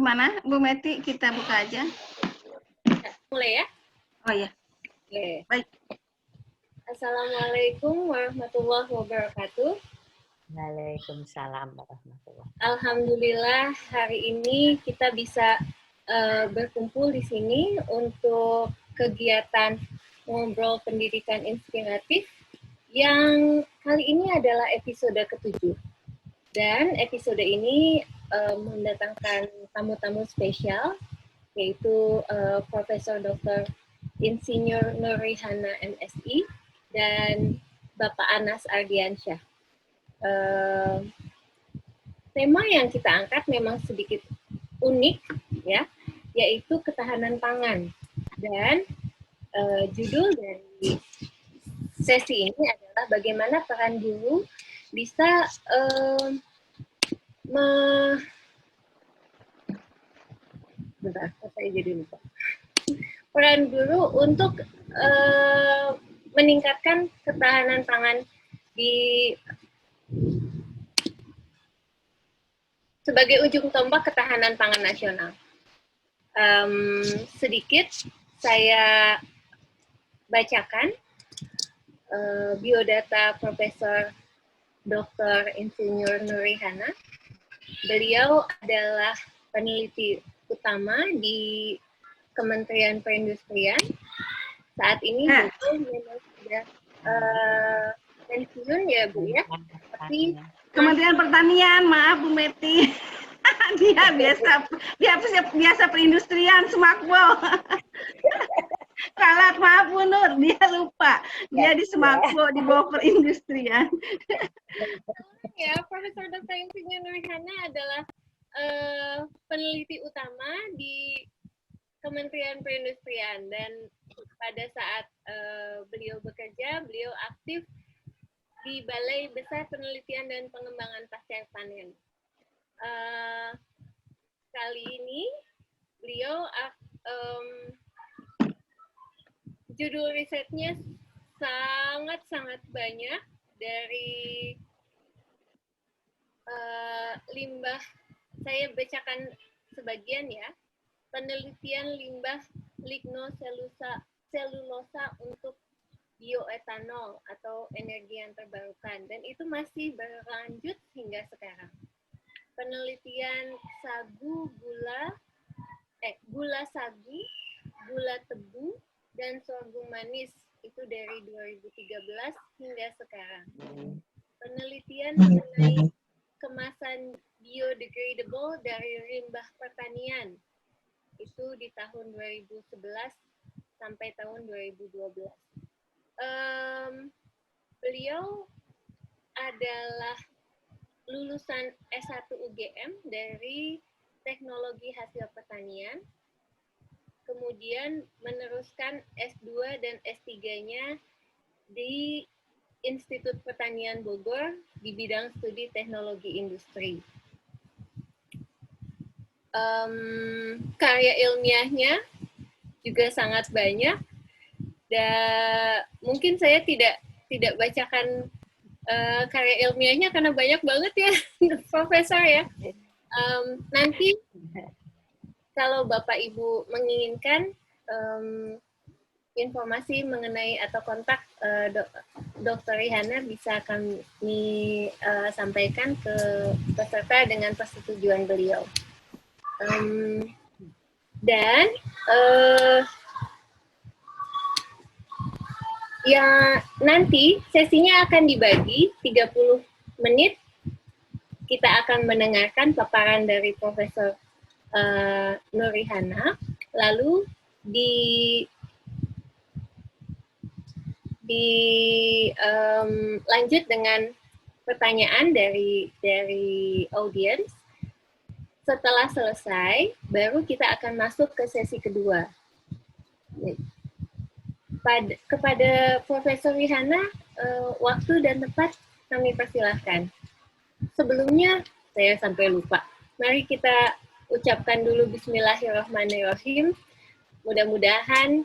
Gimana, Bu Meti? Kita buka aja. Mulai ya? Oh ya. Oke. Baik. Assalamualaikum warahmatullahi wabarakatuh. Waalaikumsalam warahmatullahi wabarakatuh. Alhamdulillah hari ini kita bisa berkumpul di sini untuk kegiatan ngobrol pendidikan inspiratif yang kali ini adalah episode ke-7. Dan episode ini mendatangkan tamu-tamu spesial, yaitu Profesor Dr. Insinyur Nurihana MSI dan Bapak Anas Ardiansyah. Tema yang kita angkat memang sedikit unik, ya, yaitu ketahanan pangan. Dan judul dari sesi ini adalah bagaimana peran guru bisa peran guru untuk meningkatkan ketahanan pangan sebagai ujung tombak ketahanan pangan nasional. Sedikit saya bacakan biodata Profesor Dr. Insinyur Nurihana. Beliau adalah peneliti utama di Kementerian Perindustrian. Saat ini beliau memang sudah pensiun ya Bu ya. Tapi Kementerian Pertanian, maaf Bu Meti. Dia biasa perindustrian Semakbo. Kalat, maaf Bu Nur, dia lupa. Dia di Semakbo, di bawah perindustrian. Ya, Profesor Dr. Insinyur Nurihana adalah peneliti utama di Kementerian Perindustrian, dan pada saat beliau bekerja, beliau aktif di Balai Besar Penelitian dan Pengembangan Pasca Panen. Kali ini beliau judul risetnya sangat-sangat banyak, dari limbah, saya bacakan sebagian ya, penelitian limbah lignoselulosa untuk bioetanol atau energi yang terbarukan, dan itu masih berlanjut hingga sekarang. Penelitian gula sagu, gula tebu, dan sorghum manis, itu dari 2013 hingga sekarang. Penelitian mengenai kemasan biodegradable dari limbah pertanian, itu di tahun 2011 sampai tahun 2012. Beliau adalah lulusan S1 UGM dari Teknologi Hasil Pertanian, kemudian meneruskan S2 dan S3-nya di Institut Pertanian Bogor di bidang studi teknologi industri. Karya ilmiahnya juga sangat banyak, dan mungkin saya tidak bacakan karya ilmiahnya karena banyak banget ya, Profesor ya. Nanti kalau Bapak Ibu menginginkan informasi mengenai atau kontak Dr. Rihana, bisa kami sampaikan ke peserta dengan persetujuan beliau. Dan ya, nanti sesinya akan dibagi 30 menit. Kita akan mendengarkan paparan dari Profesor Nurihana, lalu lanjut dengan pertanyaan dari audiens. Setelah selesai, baru kita akan masuk ke sesi kedua. Kepada Profesor Rihana, waktu dan tempat kami persilahkan. Sebelumnya, saya sampai lupa. Mari kita ucapkan dulu Bismillahirrahmanirrahim. Mudah-mudahan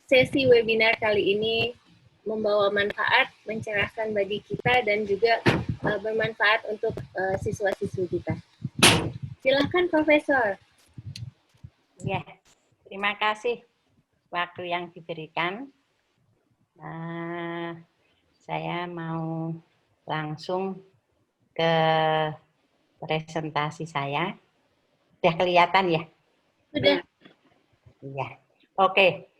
sesi webinar kali ini membawa manfaat, mencerahkan bagi kita, dan juga bermanfaat untuk siswa-siswi kita. Silakan Profesor. Ya, terima kasih waktu yang diberikan. Saya mau langsung ke presentasi saya. Sudah kelihatan ya? Sudah. Iya. Oke.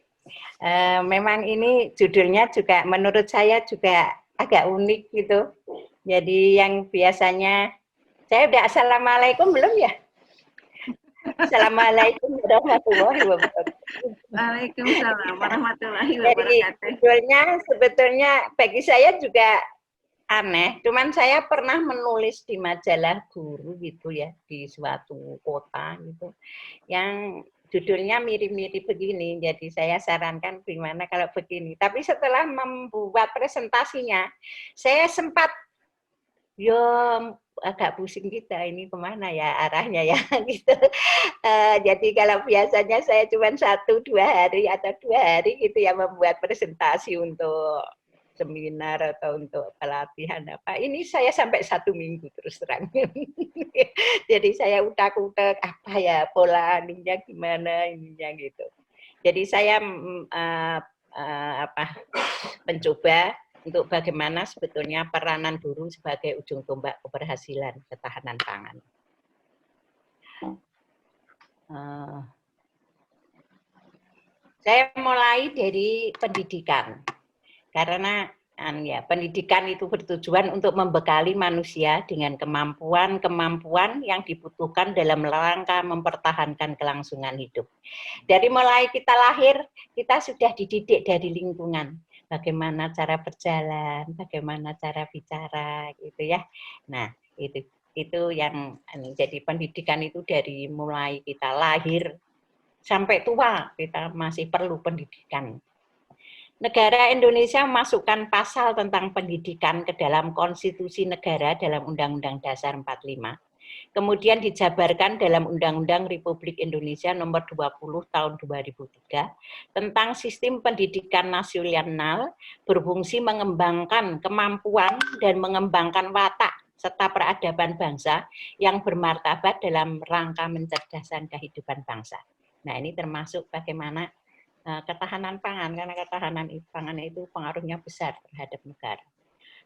Memang ini judulnya juga menurut saya juga agak unik gitu. Jadi yang biasanya saya udah assalamualaikum belum ya? Assalamualaikum warahmatullahi wabarakatuh. Waalaikumsalam warahmatullahi Jadi wabarakatuh. sebetulnya bagi saya juga aneh. Cuman saya pernah menulis di majalah guru gitu ya di suatu kota gitu, yang judulnya mirip-mirip begini. Jadi saya sarankan gimana kalau begini. Tapi setelah membuat presentasinya, saya sempat agak pusing kita ini kemana ya arahnya ya gitu. Jadi kalau biasanya saya cuma 1-2 hari atau 2 hari gitu ya membuat presentasi untuk seminar atau untuk pelatihan apa. Ini saya sampai 1 minggu terus terang. Jadi saya utak-utak apa ya pola ininya gimana ininya gitu. Jadi saya mencoba untuk bagaimana sebetulnya peranan guru sebagai ujung tombak keberhasilan ketahanan pangan. Saya mulai dari pendidikan, karena ya, pendidikan itu bertujuan untuk membekali manusia dengan kemampuan-kemampuan yang dibutuhkan dalam rangka mempertahankan kelangsungan hidup. Dari mulai kita lahir, kita sudah dididik dari lingkungan. Bagaimana cara berjalan, bagaimana cara bicara, gitu ya. Nah, itu yang jadi pendidikan itu dari mulai kita lahir sampai tua kita masih perlu pendidikan. Negara Indonesia memasukkan pasal tentang pendidikan ke dalam konstitusi negara dalam Undang-Undang Dasar 45. Kemudian dijabarkan dalam Undang-Undang Republik Indonesia Nomor 20 Tahun 2003 tentang sistem pendidikan nasional berfungsi mengembangkan kemampuan dan mengembangkan watak serta peradaban bangsa yang bermartabat dalam rangka mencerdaskan kehidupan bangsa. Nah, ini termasuk bagaimana ketahanan pangan, karena ketahanan pangan itu pengaruhnya besar terhadap negara.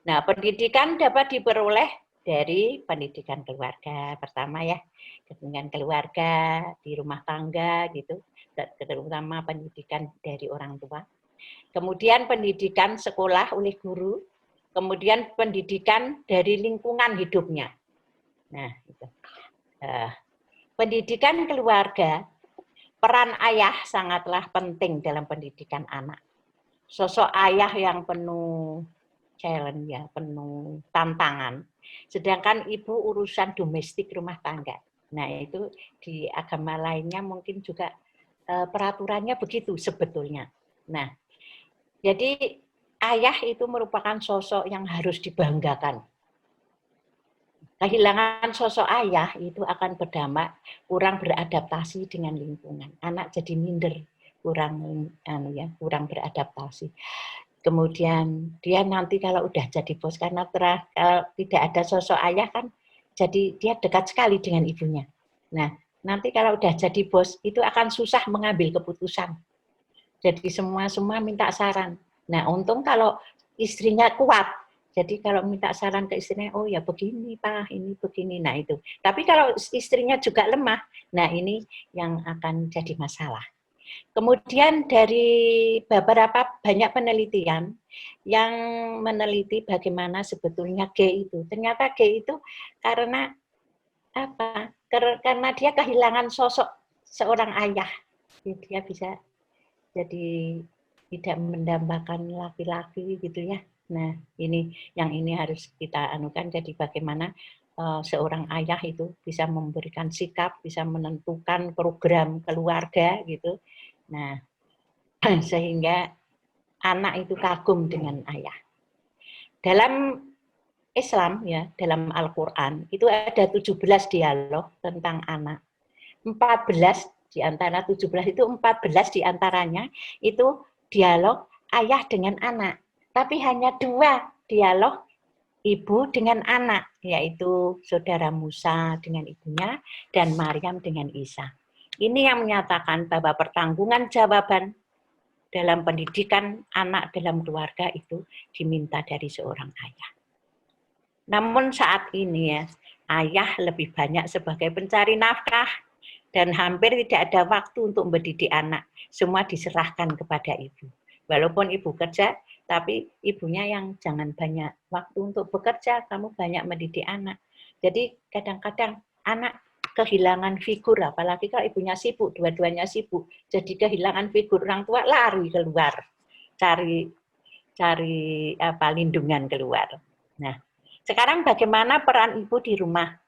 Nah, pendidikan dapat diperoleh dari pendidikan keluarga pertama ya, pendidikan keluarga di rumah tangga gitu, terutama pendidikan dari orang tua. Kemudian pendidikan sekolah oleh guru, kemudian pendidikan dari lingkungan hidupnya. Nah, itu. Pendidikan keluarga, peran ayah sangatlah penting dalam pendidikan anak. Sosok ayah yang penuh challenge ya, penuh tantangan. Sedangkan ibu urusan domestik rumah tangga. Nah, itu di agama lainnya mungkin juga peraturannya begitu sebetulnya. Nah, jadi ayah itu merupakan sosok yang harus dibanggakan. Kehilangan sosok ayah itu akan berdampak kurang beradaptasi dengan lingkungan. Anak jadi minder, kurang beradaptasi. Kemudian dia nanti kalau udah jadi bos, karena kalau tidak ada sosok ayah kan, jadi dia dekat sekali dengan ibunya. Nah, nanti kalau udah jadi bos itu akan susah mengambil keputusan. Jadi semua minta saran. Nah, untung kalau istrinya kuat. Jadi kalau minta saran ke istrinya, oh ya begini Pak, ini begini. Nah itu. Tapi kalau istrinya juga lemah, nah ini yang akan jadi masalah. Kemudian dari beberapa banyak penelitian yang meneliti bagaimana sebetulnya G itu. Ternyata G itu karena apa? Karena dia kehilangan sosok seorang ayah. Dia bisa jadi tidak mendambakan laki-laki gitu ya. Nah, ini harus kita anukan. Jadi bagaimana seorang ayah itu bisa memberikan sikap, bisa menentukan program keluarga gitu. Nah, sehingga anak itu kagum dengan ayah. Dalam Islam ya, dalam Al-Qur'an itu ada 17 dialog tentang anak. 14 di antara 17 itu 14 di antaranya itu dialog ayah dengan anak. Tapi hanya 2 dialog ibu dengan anak, yaitu saudara Musa dengan ibunya dan Maryam dengan Isa. Ini yang menyatakan bahwa pertanggungan jawaban dalam pendidikan anak dalam keluarga itu diminta dari seorang ayah. Namun saat ini ya, ayah lebih banyak sebagai pencari nafkah dan hampir tidak ada waktu untuk mendidik anak. Semua diserahkan kepada ibu. Walaupun ibu kerja, tapi ibunya yang jangan banyak waktu untuk bekerja, kamu banyak mendidik anak. Jadi kadang-kadang anak kehilangan figur, apalagi kalau ibunya sibuk, dua-duanya sibuk. Jadi kehilangan figur, orang tua lari keluar, cari lindungan keluar. Nah, sekarang bagaimana peran ibu di rumah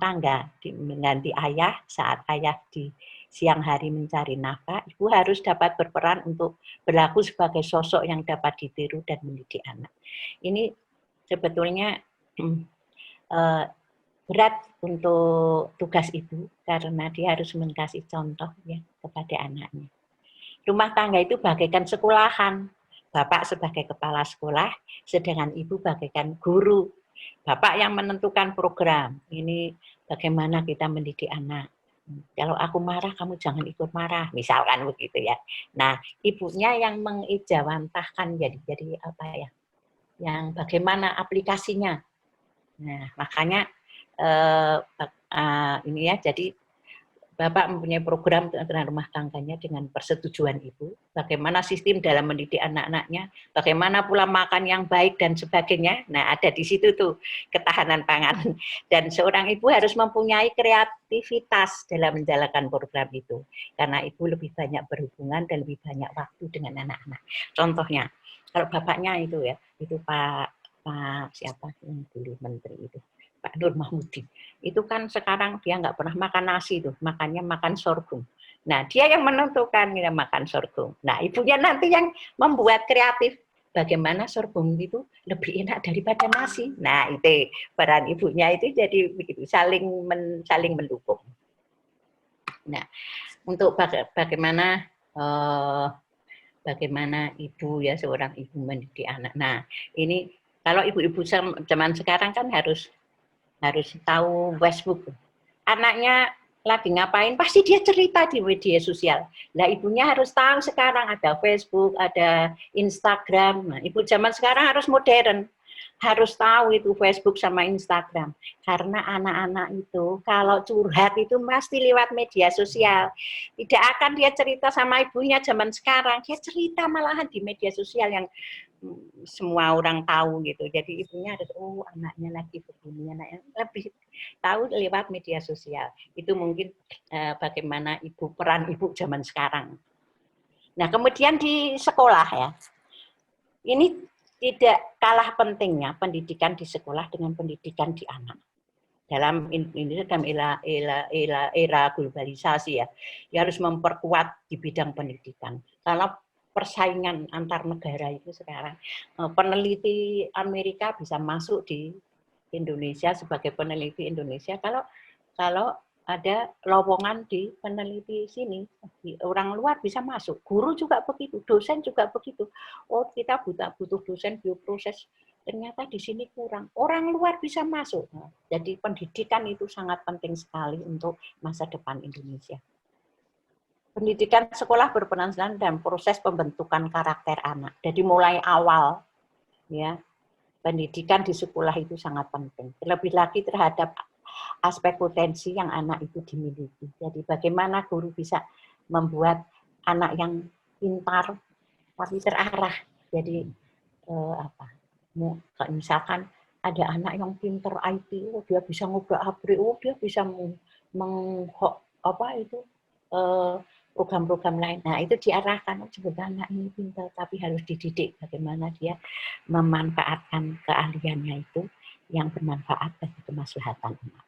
tangga, mengganti ayah saat ayah di siang hari mencari nafkah, ibu harus dapat berperan untuk berlaku sebagai sosok yang dapat ditiru dan mendidik anak. Ini sebetulnya berat untuk tugas ibu karena dia harus mengasih contoh ya kepada anaknya. Rumah tangga itu bagaikan sekolahan. Bapak sebagai kepala sekolah, sedangkan ibu bagaikan guru. Bapak yang menentukan program. Ini bagaimana kita mendidik anak. Kalau aku marah, kamu jangan ikut marah, misalkan begitu ya. Nah, ibunya yang mengejawantahkan jadi apa ya? Yang bagaimana aplikasinya. Nah, makanya ini ya, jadi Bapak mempunyai program tentang rumah tangganya dengan persetujuan ibu, bagaimana sistem dalam mendidik anak-anaknya, bagaimana pola makan yang baik dan sebagainya. Nah, ada di situ tuh ketahanan pangan. Dan seorang ibu harus mempunyai kreativitas dalam menjalankan program itu. Karena ibu lebih banyak berhubungan dan lebih banyak waktu dengan anak-anak. Contohnya, kalau bapaknya itu ya, itu Pak siapa yang dulu menteri itu, Pak Nur Mahmudi. Itu kan sekarang dia nggak pernah makan nasi tuh, makannya makan sorghum. Nah, dia yang menentukan dia makan sorghum. Nah, ibunya nanti yang membuat kreatif bagaimana sorghum itu lebih enak daripada nasi. Nah, itu peran ibunya itu jadi begitu, saling mendukung. Nah, untuk bagaimana ibu ya, seorang ibu mendidik anak. Nah, ini kalau ibu-ibu zaman sekarang kan harus tahu Facebook. Anaknya lagi ngapain, pasti dia cerita di media sosial. Nah, ibunya harus tahu sekarang ada Facebook, ada Instagram. Nah, ibu zaman sekarang harus modern. Harus tahu itu Facebook sama Instagram. Karena anak-anak itu kalau curhat itu pasti lewat media sosial. Tidak akan dia cerita sama ibunya zaman sekarang. Dia cerita malahan di media sosial yang semua orang tahu gitu. Jadi ibunya harus, oh anaknya lagi begini, anaknya lebih tahu lewat media sosial. Itu mungkin bagaimana peran ibu zaman sekarang. Nah, kemudian di sekolah ya, ini tidak kalah pentingnya pendidikan di sekolah dengan pendidikan di anak. Dalam era globalisasi ya, harus memperkuat di bidang pendidikan. Karena persaingan antar negara itu sekarang, peneliti Amerika bisa masuk di Indonesia sebagai peneliti Indonesia kalau ada lowongan di peneliti sini, orang luar bisa masuk. Guru juga begitu, dosen juga begitu. Oh, kita butuh dosen bioproses, ternyata di sini kurang. Orang luar bisa masuk. Jadi pendidikan itu sangat penting sekali untuk masa depan Indonesia. Pendidikan sekolah berperan dalam proses pembentukan karakter anak. Jadi mulai awal, ya, pendidikan di sekolah itu sangat penting. Terlebih lagi terhadap aspek potensi yang anak itu dimiliki. Jadi bagaimana guru bisa membuat anak yang pintar tapi terarah. Jadi misalkan ada anak yang pintar IT, oh dia bisa ngobrak-abrik, oh dia bisa program-program lain. Nah, itu diarahkan, sebetulnya anak ini pintar, tapi harus dididik bagaimana dia memanfaatkan keahliannya itu yang bermanfaat bagi kemaslahatan anak.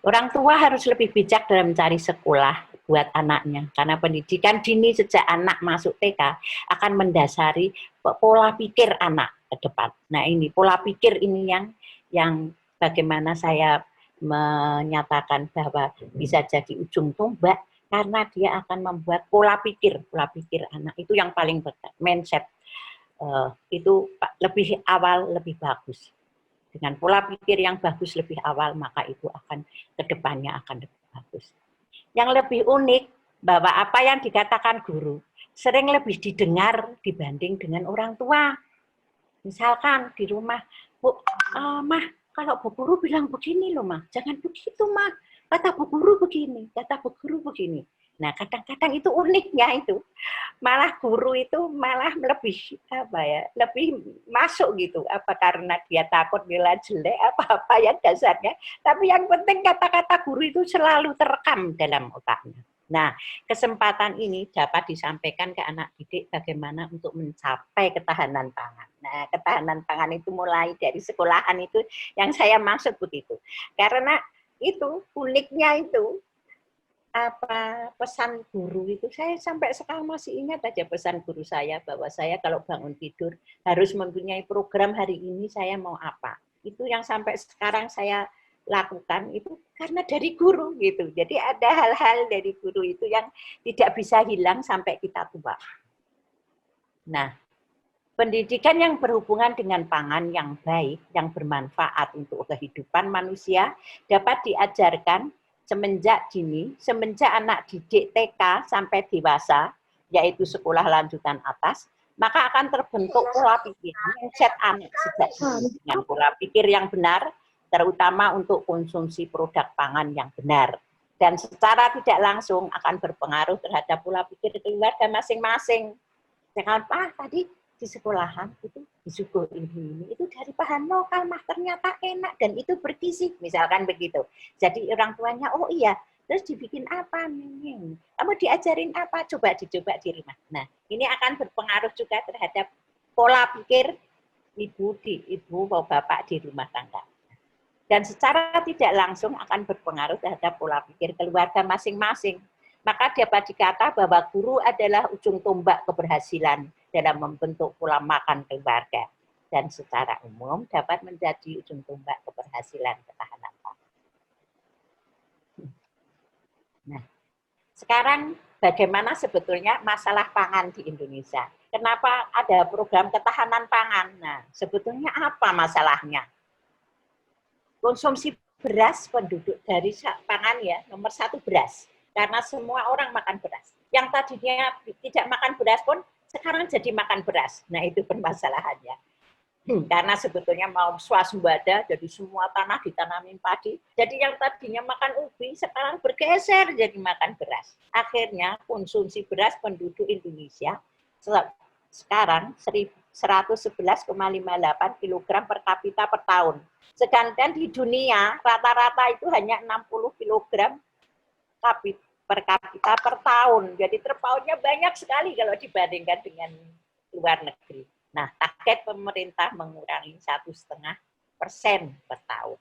Orang tua harus lebih bijak dalam mencari sekolah buat anaknya, karena pendidikan dini sejak anak masuk TK akan mendasari pola pikir anak ke depan. Nah, ini pola pikir ini yang bagaimana saya menyatakan bahwa bisa jadi ujung tombak, karena dia akan membuat pola pikir anak itu yang paling berat, mindset itu lebih awal lebih bagus. Dengan pola pikir yang bagus lebih awal, maka itu akan kedepannya akan lebih bagus. Yang lebih unik, bahwa apa yang dikatakan guru sering lebih didengar dibanding dengan orang tua. Misalkan di rumah, Bu, Mah, kalau Bu Guru bilang begini loh, Mah, jangan begitu, Mah. Kata Bu Guru begini, kata Bu Guru begini. Nah, kadang-kadang itu uniknya itu. Malah guru itu malah lebih lebih masuk gitu, apa karena dia takut nilai jelek apa ya dasarnya, tapi yang penting kata-kata guru itu selalu terekam dalam otaknya. Nah, kesempatan ini dapat disampaikan ke anak didik bagaimana untuk mencapai ketahanan pangan. Nah, ketahanan pangan itu mulai dari sekolahan itu yang saya maksud begitu, karena itu uniknya itu pesan guru itu, saya sampai sekarang masih ingat aja pesan guru saya, bahwa saya kalau bangun tidur harus mempunyai program hari ini saya mau apa. Itu yang sampai sekarang saya lakukan itu karena dari guru gitu. Jadi ada hal-hal dari guru itu yang tidak bisa hilang sampai kita tua. Nah, pendidikan yang berhubungan dengan pangan yang baik, yang bermanfaat untuk kehidupan manusia dapat diajarkan semenjak dini, semenjak anak didik TK sampai dewasa, yaitu sekolah lanjutan atas, maka akan terbentuk pola pikir mindset anak sejak dini dengan pola pikir yang benar, terutama untuk konsumsi produk pangan yang benar. Dan secara tidak langsung akan berpengaruh terhadap pola pikir keluarga masing-masing. Jangan tadi di sekolahan itu disuguhin ini itu dari bahan lokal, mah ternyata enak dan itu bergizi, misalkan begitu. Jadi orang tuanya, oh iya, terus dibikin apa nih? Kamu diajarin apa? Coba dicoba di rumah. Nah, ini akan berpengaruh juga terhadap pola pikir ibu bapak di rumah tangga. Dan secara tidak langsung akan berpengaruh terhadap pola pikir keluarga masing-masing. Maka dapat dikata bahwa guru adalah ujung tombak keberhasilan dalam membentuk pola makan keluarga. Dan secara umum dapat menjadi ujung tombak keberhasilan ketahanan pangan. Nah, sekarang bagaimana sebetulnya masalah pangan di Indonesia? Kenapa ada program ketahanan pangan? Nah, sebetulnya apa masalahnya? Konsumsi beras penduduk dari pangan ya, nomor 1 beras. Karena semua orang makan beras. Yang tadinya tidak makan beras pun sekarang jadi makan beras. Nah, itu permasalahannya. Karena sebetulnya mau swasembada, jadi semua tanah ditanamin padi. Jadi yang tadinya makan ubi, sekarang bergeser jadi makan beras. Akhirnya konsumsi beras penduduk Indonesia sekarang 111,58 kg per kapita per tahun. Sedangkan di dunia rata-rata itu hanya 60 kg per kapita per tahun. Jadi terpautnya banyak sekali kalau dibandingkan dengan luar negeri. Nah, target pemerintah mengurangi 1,5% per tahun.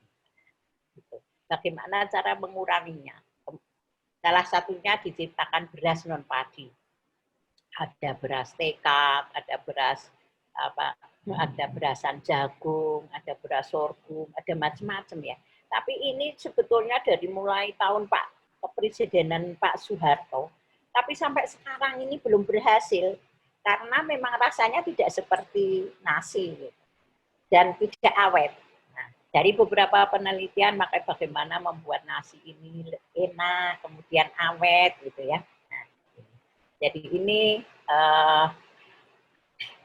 Bagaimana cara menguranginya? Salah satunya diciptakan beras non padi. Ada beras tekap, ada beras ada berasan jagung, ada beras sorghum, ada macam-macam ya. Tapi ini sebetulnya dari mulai tahun Kepresidenan Pak Soeharto, tapi sampai sekarang ini belum berhasil karena memang rasanya tidak seperti nasi dan tidak awet. Nah, dari beberapa penelitian maka bagaimana membuat nasi ini enak, kemudian awet gitu ya. Nah, jadi ini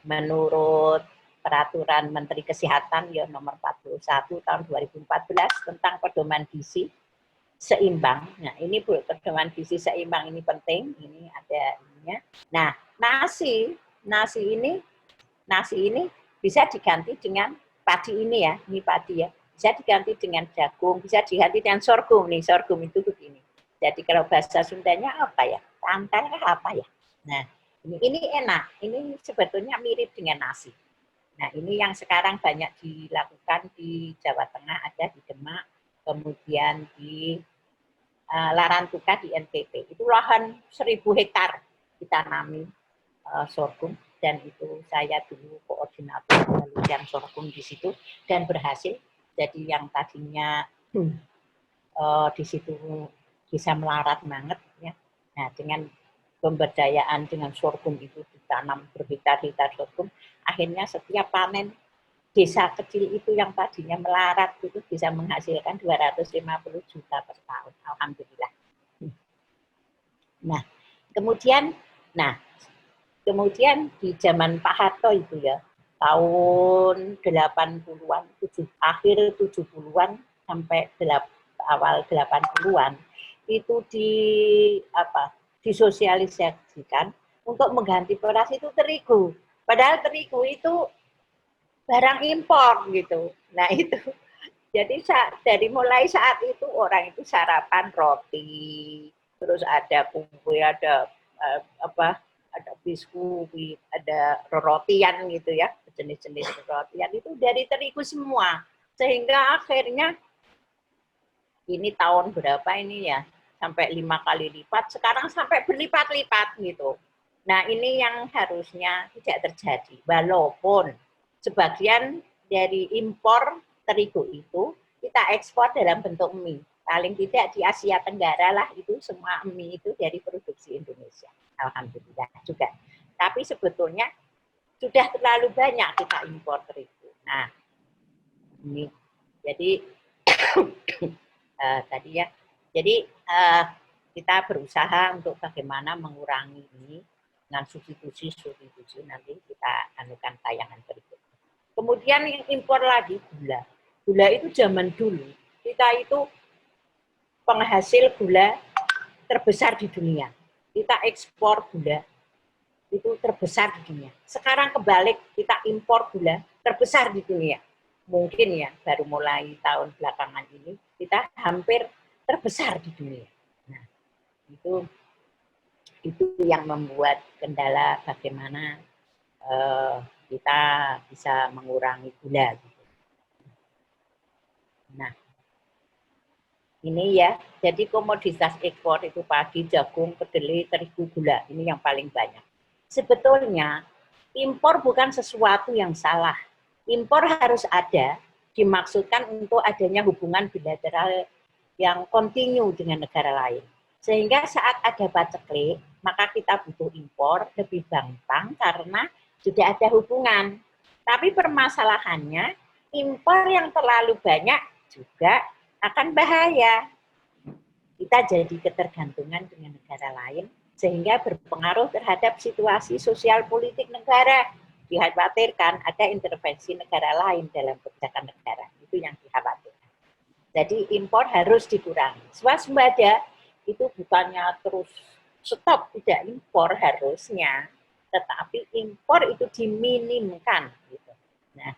menurut Peraturan Menteri Kesehatan ya nomor 41 tahun 2014 tentang pedoman gizi seimbang. Nah, ini pedoman gizi seimbang ini penting, ini ada ininya. Nah, nasi ini bisa diganti dengan padi ini ya, ini padi ya. Bisa diganti dengan jagung, bisa diganti dengan sorghum nih, sorghum itu begini. Jadi kalau bahasa Sundanya apa ya? Tantang apa ya? Nah, ini enak, ini sebetulnya mirip dengan nasi. Nah, ini yang sekarang banyak dilakukan di Jawa Tengah, ada di Demak, kemudian di Larantuka di NTT. Itu lahan 1.000 hektar ditanami sorghum, dan itu saya dulu koordinator penelitian sorghum di situ dan berhasil. Jadi yang tadinya di situ bisa melarat banget ya. Nah, dengan pemberdayaan dengan sorghum itu ditanam berhektar-hektar sorghum, akhirnya setiap panen desa kecil itu yang tadinya melarat itu bisa menghasilkan 250 juta per tahun. Alhamdulillah. Nah, kemudian di zaman Pak Harto itu ya, tahun 80-an, akhir 70-an sampai awal 80-an itu disosialisasikan untuk mengganti beras itu terigu. Padahal terigu itu barang impor gitu. Nah itu, jadi dari mulai saat itu orang itu sarapan roti, terus ada kue, ada ada biskuit, ada rotian gitu ya, jenis-jenis rotian itu dari terigu semua. Sehingga akhirnya ini tahun berapa ini ya, sampai 5 kali lipat, sekarang sampai berlipat-lipat gitu. Nah ini yang harusnya tidak terjadi, walaupun sebagian dari impor terigu itu kita ekspor dalam bentuk mie. Paling tidak di Asia Tenggara lah itu semua mie itu dari produksi Indonesia. Alhamdulillah juga. Tapi sebetulnya sudah terlalu banyak kita impor terigu. Nah, ini jadi tadi ya. Jadi kita berusaha untuk bagaimana mengurangi ini dengan substitusi nanti kita anukan tayangan berikut. Kemudian yang impor lagi gula. Gula itu zaman dulu kita itu penghasil gula terbesar di dunia. Kita ekspor gula itu terbesar di dunia. Sekarang kebalik, kita impor gula terbesar di dunia. Mungkin ya baru mulai tahun belakangan ini kita hampir terbesar di dunia. Nah, itu yang membuat kendala bagaimana kita bisa mengurangi gula. Nah, ini ya, jadi komoditas ekspor itu padi, jagung, kedelai, terigu, gula. Ini yang paling banyak. Sebetulnya, impor bukan sesuatu yang salah. Impor harus ada, dimaksudkan untuk adanya hubungan bilateral yang kontinu dengan negara lain. Sehingga saat ada paceklik, maka kita butuh impor lebih gampang karena sudah ada hubungan. Tapi permasalahannya, impor yang terlalu banyak juga akan bahaya. Kita jadi ketergantungan dengan negara lain, sehingga berpengaruh terhadap situasi sosial politik negara. Dikhawatirkan ada intervensi negara lain dalam kebijakan negara. Itu yang dikhawatirkan. Jadi impor harus dikurangi. Swasembada itu bukannya terus stop, tidak impor harusnya, tetapi impor itu diminimkan. Gitu. Nah,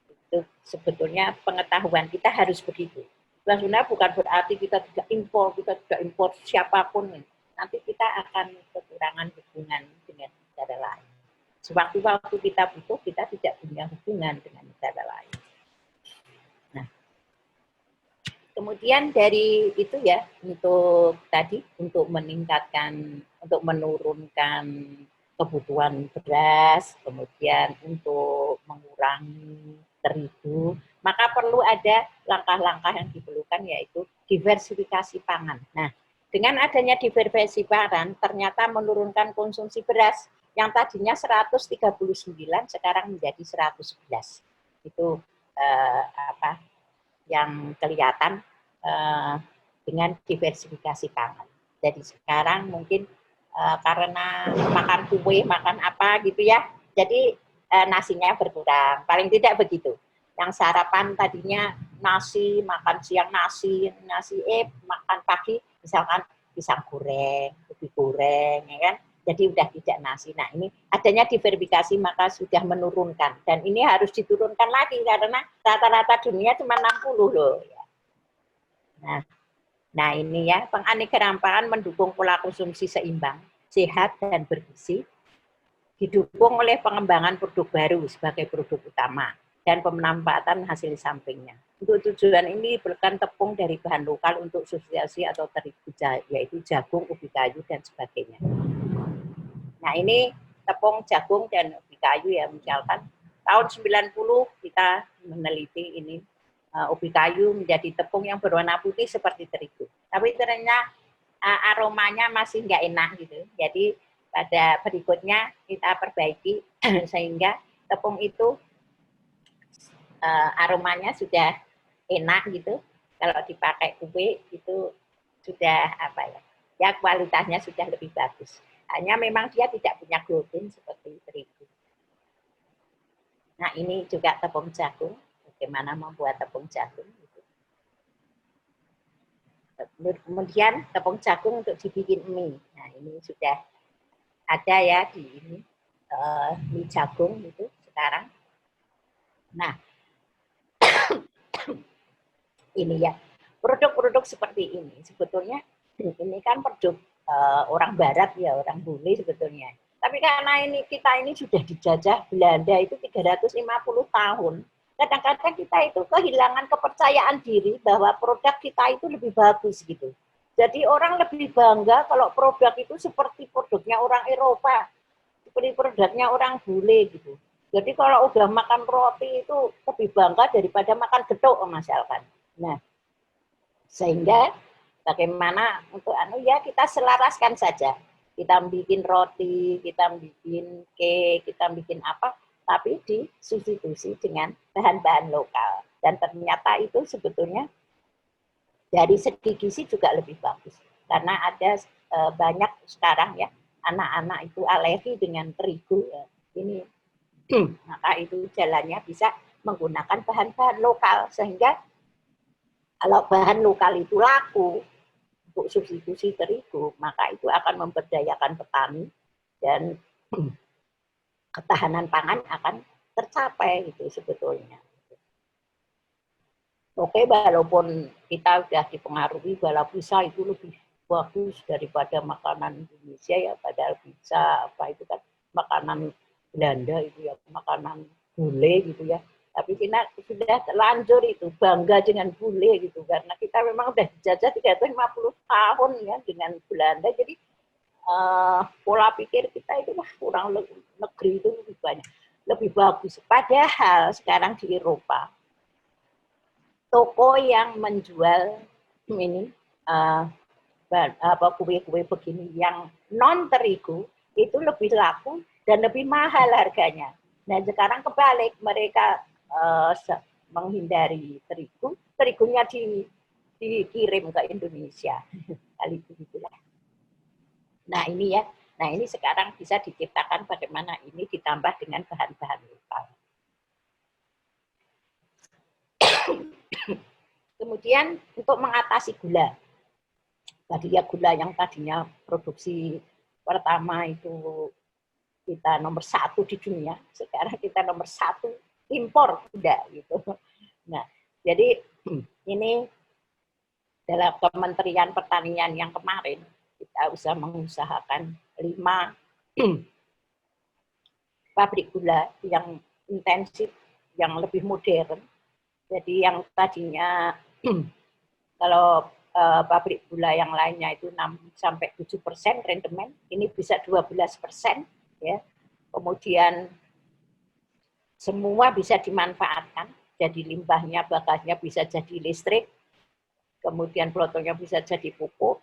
itu sebetulnya pengetahuan kita harus begitu. Sebenarnya bukan berarti kita tidak impor siapapun. Nanti kita akan kekurangan hubungan dengan negara lain. Sewaktu-waktu kita butuh, kita tidak punya hubungan dengan negara lain. Nah, kemudian dari itu ya, untuk meningkatkan, untuk menurunkan kebutuhan beras, kemudian untuk mengurangi terigu, maka perlu ada langkah-langkah yang diperlukan, yaitu diversifikasi pangan. Nah, dengan adanya diversifikasi pangan, ternyata menurunkan konsumsi beras yang tadinya 139 sekarang menjadi 111. Itu yang kelihatan dengan diversifikasi pangan. Jadi sekarang mungkin karena makan kue, makan apa gitu ya, jadi nasinya berkurang. Paling tidak begitu. Yang sarapan tadinya nasi, makan siang nasi, makan pagi misalkan pisang goreng, ubi goreng, ya kan? Jadi udah tidak nasi. Nah ini adanya diversifikasi maka sudah menurunkan. Dan ini harus diturunkan lagi karena rata-rata dunia cuma 60 loh. Nah ini ya, penganeka-rempaan mendukung pola konsumsi seimbang, sehat dan bergizi, didukung oleh pengembangan produk baru sebagai produk utama dan pemanfaatan hasil sampingnya. Untuk tujuan ini diperlukan tepung dari bahan lokal untuk substitusi atau terigu, yaitu jagung, ubi kayu, dan sebagainya. Nah ini tepung, jagung, dan ubi kayu ya, misalkan tahun 90 kita meneliti ini ubi kayu menjadi tepung yang berwarna putih seperti terigu. Tapi ternyata aromanya masih nggak enak gitu. Jadi pada berikutnya kita perbaiki sehingga tepung itu aromanya sudah enak gitu. Kalau dipakai kue itu sudah apa ya? Ya kualitasnya sudah lebih bagus. Hanya memang dia tidak punya gluten seperti terigu. Nah, ini juga tepung jagung. Bagaimana membuat tepung jagung? Gitu. Kemudian tepung jagung untuk dibikin mie. Nah, ini sudah ada ya di ini mie jagung itu sekarang. Nah, ini ya produk-produk seperti ini sebetulnya ini kan produk orang Barat ya, orang bule sebetulnya. Tapi karena ini kita ini sudah dijajah Belanda itu 350 tahun. Kadang-kadang kita itu kehilangan kepercayaan diri bahwa produk kita itu lebih bagus gitu. Jadi orang lebih bangga kalau produk itu seperti produknya orang Eropa, seperti produknya orang bule gitu. Jadi kalau udah makan roti itu lebih bangga daripada makan getuk misalkan. Nah, sehingga bagaimana untuk ya kita selaraskan saja. Kita bikin roti, kita bikin cake, kita bikin apa, tapi disubstitusi dengan bahan-bahan lokal. Dan ternyata itu sebetulnya dari segi gizi juga lebih bagus. Karena ada banyak sekarang ya anak-anak itu alergi dengan terigu ya. Ini maka itu jalannya bisa menggunakan bahan-bahan lokal sehingga kalau bahan lokal itu laku untuk substitusi terigu, maka itu akan memberdayakan petani dan ketahanan pangan akan tercapai itu sebetulnya. Oke, walaupun kita sudah dipengaruhi bahwa pizza itu lebih bagus daripada makanan Indonesia ya, padahal pizza apa itu kan makanan Belanda itu ya, makanan bule gitu ya. Tapi kita sudah terlanjur itu bangga dengan bule gitu karena kita memang sudah dijajah 350 tahun ya dengan Belanda. Jadi pola pikir kita itu kurang negeri itu lebih banyak, lebih bagus. Padahal sekarang di Eropa toko yang menjual ini kue-kue begini yang non terigu itu lebih laku dan lebih mahal harganya. Nah sekarang kebalik, mereka menghindari terigu, terigunya dikirim ke Indonesia. Kali begitulah. Nah ini ya, nah ini sekarang bisa diciptakan bagaimana ini ditambah dengan bahan-bahan lokal. Kemudian untuk mengatasi gula, tadi ya gula yang tadinya produksi pertama itu kita nomor 1 di dunia, sekarang kita nomor 1 impor gula gitu. Nah, jadi ini dalam Kementerian Pertanian yang kemarin kita usah mengusahakan 5 pabrik gula yang intensif, yang lebih modern. Jadi yang tadinya kalau pabrik gula yang lainnya itu 6-7% rendemen, ini bisa 12%, ya. Kemudian semua bisa dimanfaatkan, jadi limbahnya, bakasnya bisa jadi listrik, kemudian botolnya bisa jadi pupuk,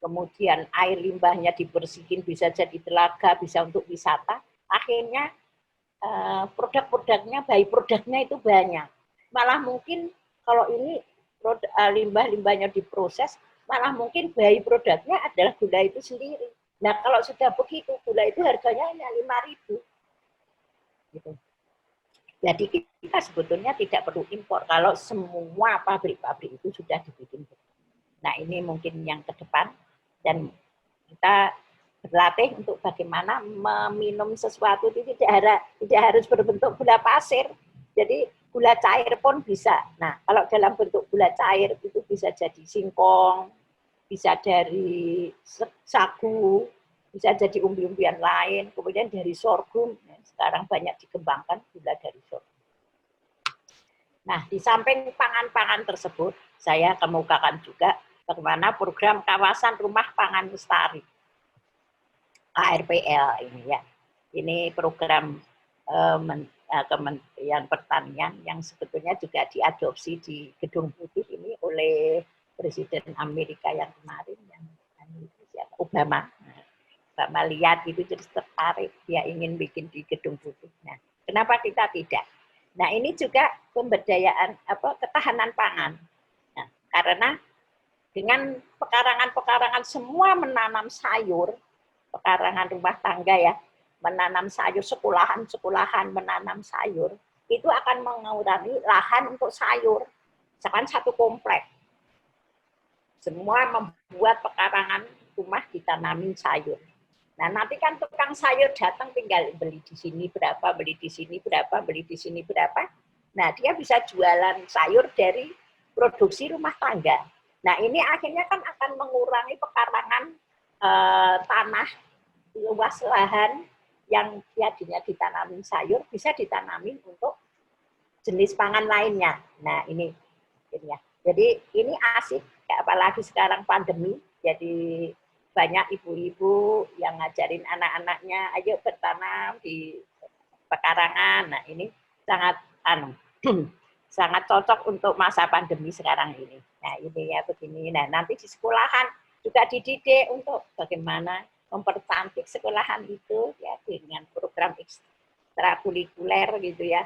kemudian air limbahnya dibersihin bisa jadi telaga, bisa untuk wisata. Akhirnya produk-produknya, by produknya itu banyak. Malah mungkin kalau ini limbah-limbahnya diproses, malah mungkin by produknya adalah gula itu sendiri. Nah kalau sudah begitu, gula itu harganya hanya 5.000. Gitu. Jadi kita sebetulnya tidak perlu impor kalau semua pabrik-pabrik itu sudah dibikin. Nah ini mungkin yang ke depan dan kita berlatih untuk bagaimana meminum sesuatu itu tidak harus berbentuk gula pasir. Jadi gula cair pun bisa. Nah kalau dalam bentuk gula cair itu bisa jadi singkong, bisa dari sagu, bisa jadi umbi-umbian lain, kemudian dari sorghum. Sekarang banyak dikembangkan gula dari sorghum. Nah, di samping pangan-pangan tersebut, saya kemukakan juga bagaimana program Kawasan Rumah Pangan Lestari. KRPL ini ya. Ini program Kementerian Pertanian yang sebetulnya juga diadopsi di Gedung Putih ini oleh Presiden Amerika yang kemarin, yang Obama. Mbak lihat itu jadi tertarik, dia ingin bikin di Gedung Putih. Nah, Kenapa kita tidak? Nah, ini juga pemberdayaan ketahanan pangan. Nah, karena dengan pekarangan-pekarangan semua menanam sayur, pekarangan rumah tangga ya, menanam sayur, sekolahan-sekolahan menanam sayur, itu akan mengurangi lahan untuk sayur. Misalkan satu komplek, semua membuat pekarangan rumah ditanamin sayur. Nah, nanti kan tukang sayur datang tinggal beli di sini berapa, beli di sini berapa, beli di sini berapa. Nah, dia bisa jualan sayur dari produksi rumah tangga. Nah, ini akhirnya kan akan mengurangi pekarangan tanah, luas lahan yang tadinya ditanamin sayur, bisa ditanamin untuk jenis pangan lainnya. Nah, ini ya. Jadi ini asik, apalagi sekarang pandemi, jadi banyak ibu-ibu yang ngajarin anak-anaknya, ayo bertanam di pekarangan. Nah, ini sangat sangat cocok untuk masa pandemi sekarang ini. Nah, ini ya begini. Nah, nanti di sekolahan juga dididik untuk bagaimana mempercantik sekolahan itu ya dengan program ekstrakurikuler gitu ya.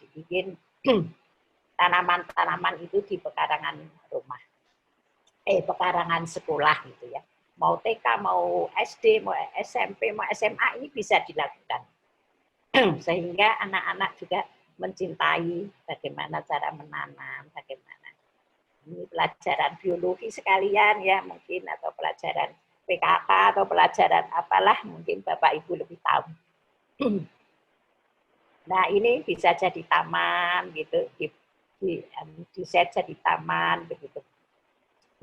Dibikin tanaman-tanaman itu di pekarangan rumah. Pekarangan sekolah gitu ya. Mau TK, mau SD, mau SMP, mau SMA, ini bisa dilakukan. Sehingga anak-anak juga mencintai bagaimana cara menanam, bagaimana. Ini pelajaran biologi sekalian ya mungkin, atau pelajaran PKK, atau pelajaran apalah, mungkin Bapak Ibu lebih tahu. Nah, ini bisa jadi taman gitu, di set jadi taman begitu.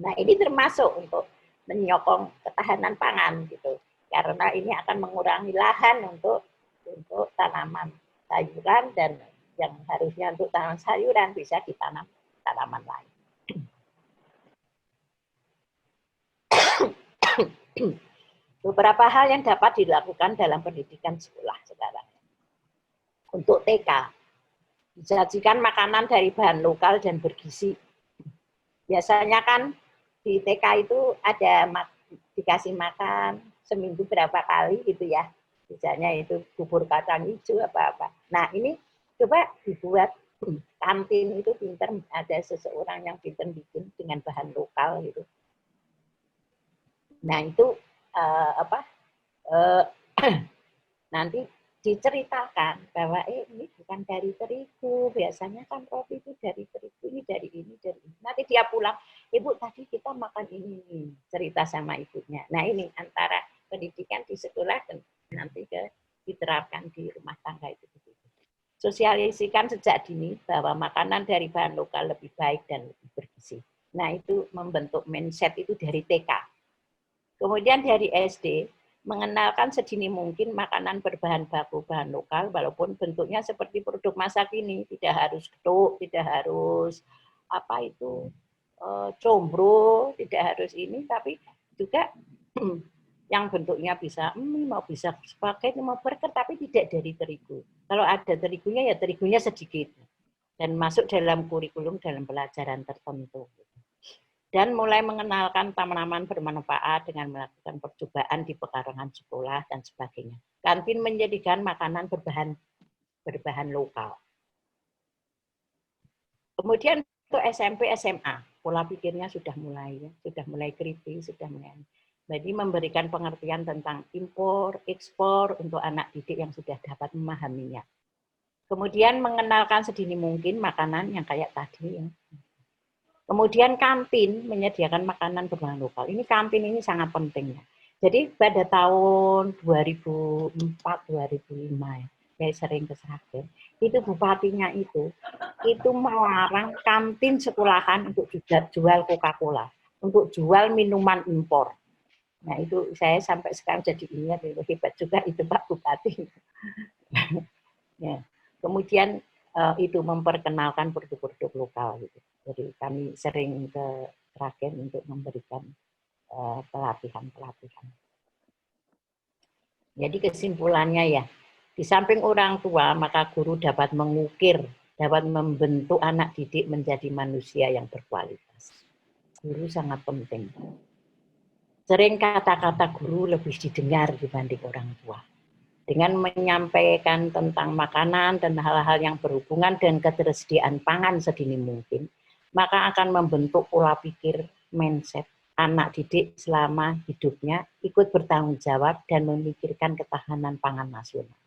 Nah, ini termasuk untuk menyokong ketahanan pangan gitu, karena ini akan mengurangi lahan untuk tanaman sayuran, dan yang harusnya untuk tanaman sayuran bisa ditanam tanaman lain. Beberapa hal yang dapat dilakukan dalam pendidikan sekolah sekarang. Untuk TK, disajikan makanan dari bahan lokal dan bergizi. Biasanya kan di TK itu ada dikasih makan seminggu berapa kali gitu ya. Misalnya itu bubur kacang hijau apa-apa. Nah, ini coba dibuat kantin itu pinter, ada seseorang yang pinter bikin dengan bahan lokal gitu. Nah, itu nanti diceritakan bahwa ini bukan dari terigu, biasanya kan roti itu dari terigu, ini dari ini, dari ini. Nanti dia pulang, Ibu tadi kita makan ini, cerita sama ibunya. Nah, ini antara pendidikan di sekolah dan nanti diterapkan di rumah tangga itu. Sosialisasikan sejak dini bahwa makanan dari bahan lokal lebih baik dan lebih bergizi. Nah, itu membentuk mindset itu dari TK. Kemudian dari SD, mengenalkan sedini mungkin makanan berbahan baku bahan lokal, walaupun bentuknya seperti produk masa kini, tidak harus getuk, tidak harus combro, tidak harus ini, tapi juga yang bentuknya bisa mau bisa spaghetti, mau burger, tapi tidak dari terigu. Kalau ada terigunya ya terigunya sedikit dan masuk dalam kurikulum dalam pelajaran tertentu. Dan mulai mengenalkan tanaman bermanfaat dengan melakukan percobaan di pekarangan sekolah dan sebagainya. Kantin menjadikan makanan berbahan lokal. Kemudian untuk SMP, SMA, pola pikirnya sudah mulai kritis, sudah mulai. Jadi memberikan pengertian tentang impor, ekspor untuk anak didik yang sudah dapat memahaminya. Kemudian mengenalkan sedini mungkin makanan yang kayak tadi ya. Kemudian kantin menyediakan makanan berbahan lokal. Ini kantin ini sangat penting ya. Jadi pada tahun 2004-2005 ya, saya sering ke Sragen, itu bupatinya itu melarang kantin sekolahan untuk jual Coca-Cola, untuk jual minuman impor. Nah, itu saya sampai sekarang jadi ingat, itu hebat juga itu Pak Bupati. Ya. Kemudian itu memperkenalkan produk-produk lokal gitu. Jadi kami sering ke Sragen untuk memberikan pelatihan-pelatihan. Jadi kesimpulannya ya, di samping orang tua, maka guru dapat mengukir, dapat membentuk anak didik menjadi manusia yang berkualitas. Guru sangat penting. Sering kata-kata guru lebih didengar dibanding orang tua. Dengan menyampaikan tentang makanan dan hal-hal yang berhubungan dengan ketersediaan pangan sedini mungkin, maka akan membentuk pola pikir mindset anak didik selama hidupnya ikut bertanggung jawab dan memikirkan ketahanan pangan nasional.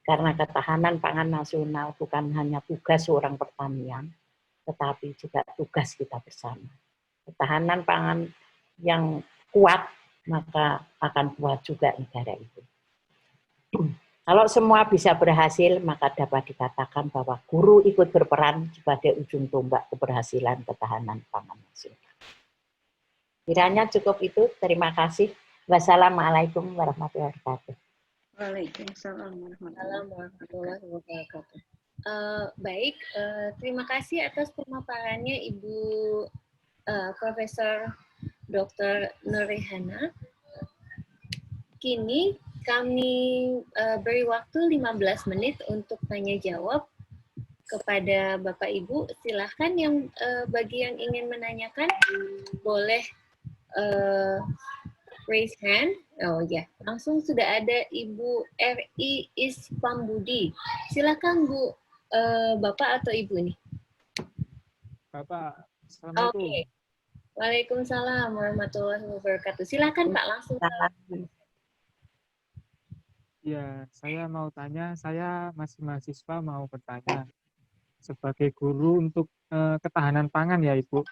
Karena ketahanan pangan nasional bukan hanya tugas seorang pertanian, tetapi juga tugas kita bersama. Ketahanan pangan yang kuat, maka akan kuat juga negara itu. Kalau semua bisa berhasil, maka dapat dikatakan bahwa guru ikut berperan sebagai ujung tombak keberhasilan ketahanan pangan nasional. Kiranya cukup itu. Terima kasih. Wassalamualaikum warahmatullahi wabarakatuh. Waalaikumsalam warahmatullahi wabarakatuh. Baik, terima kasih atas pemaparannya Ibu Profesor Dr. Nurrehana. Kini kami beri waktu 15 menit untuk tanya jawab kepada Bapak Ibu. Silahkan yang bagi yang ingin menanyakan boleh raise hand. Oh ya, langsung sudah ada Ibu R.I. Ispambudi. Silahkan Bu, Bapak atau Ibu nih. Bapak, Assalamualaikum. Oke. Waalaikumsalam warahmatullahi wabarakatuh. Silahkan Pak, langsung. Ya, saya mau tanya, saya masih mahasiswa mau bertanya. Sebagai guru untuk ketahanan pangan ya Ibu,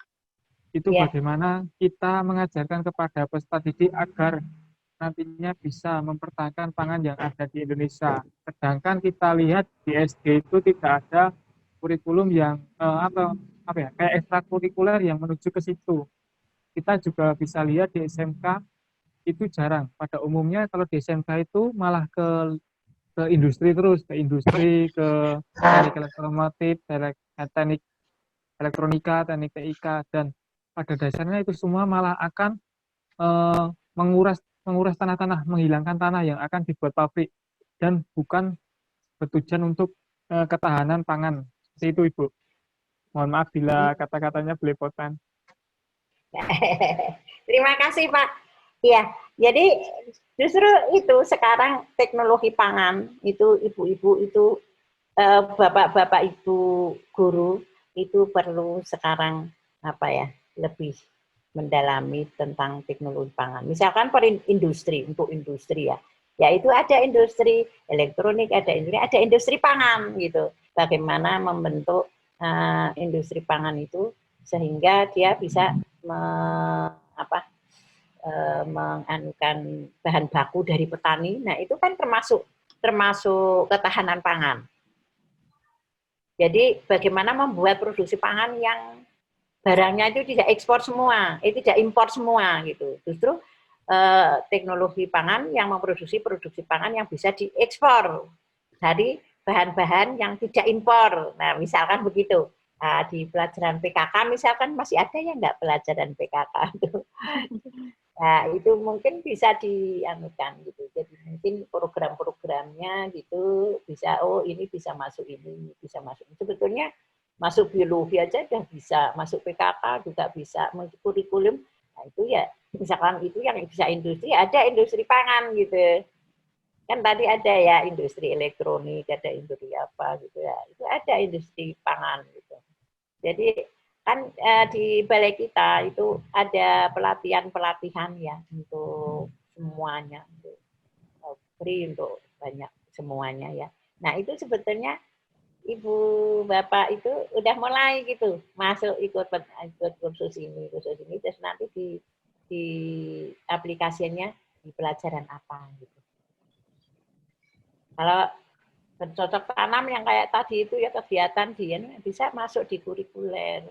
itu bagaimana kita mengajarkan kepada peserta didik agar nantinya bisa mempertahankan pangan yang ada di Indonesia. Sedangkan kita lihat di SD itu tidak ada kurikulum yang kayak ekstrakurikuler yang menuju ke situ. Kita juga bisa lihat di SMK itu jarang. Pada umumnya kalau di SMK itu malah ke industri terus, ke industri, ke teknik elektromotif, teknik elektronika, teknik TIK, dan pada dasarnya itu semua malah akan menguras tanah-tanah, menghilangkan tanah yang akan dibuat pabrik, dan bukan bertujuan untuk ketahanan pangan. Seperti itu Ibu. Mohon maaf bila kata-katanya belepotan. Terima kasih Pak. Ya, jadi justru itu sekarang teknologi pangan itu ibu-ibu itu bapak-bapak ibu guru itu perlu sekarang lebih mendalami tentang teknologi pangan. Misalkan industri, untuk industri ya. Yaitu ada industri elektronik, ada industri pangan gitu. Bagaimana membentuk industri pangan itu sehingga dia bisa menganukan bahan baku dari petani. Nah, itu kan termasuk ketahanan pangan. Jadi bagaimana membuat produksi pangan yang barangnya itu tidak ekspor semua, tidak impor semua gitu. Justru teknologi pangan yang memproduksi produksi pangan yang bisa diekspor dari bahan-bahan yang tidak impor. Nah, misalkan begitu. Nah, di pelajaran PKK misalkan masih ada yang enggak pelajaran PKK itu. Nah, itu mungkin bisa dianukan gitu. Jadi mungkin program-programnya gitu bisa, ini bisa masuk ini, bisa masuk. Sebetulnya masuk biologi aja udah bisa, masuk PKK juga bisa, masuk kurikulum. Nah, itu ya misalkan itu yang bisa industri, ada industri pangan gitu. Kan tadi ada ya industri elektronik, ada industri apa gitu ya. Itu ada industri pangan gitu. Jadi kan di balai kita itu ada pelatihan ya untuk semuanya, untuk free untuk banyak semuanya ya. Nah itu sebetulnya ibu bapak itu udah mulai gitu masuk ikut kursus ini terus nanti di aplikasinya di pelajaran apa gitu. Kalau bercocok tanam yang kayak tadi itu ya kegiatan dia bisa masuk di kurikuler,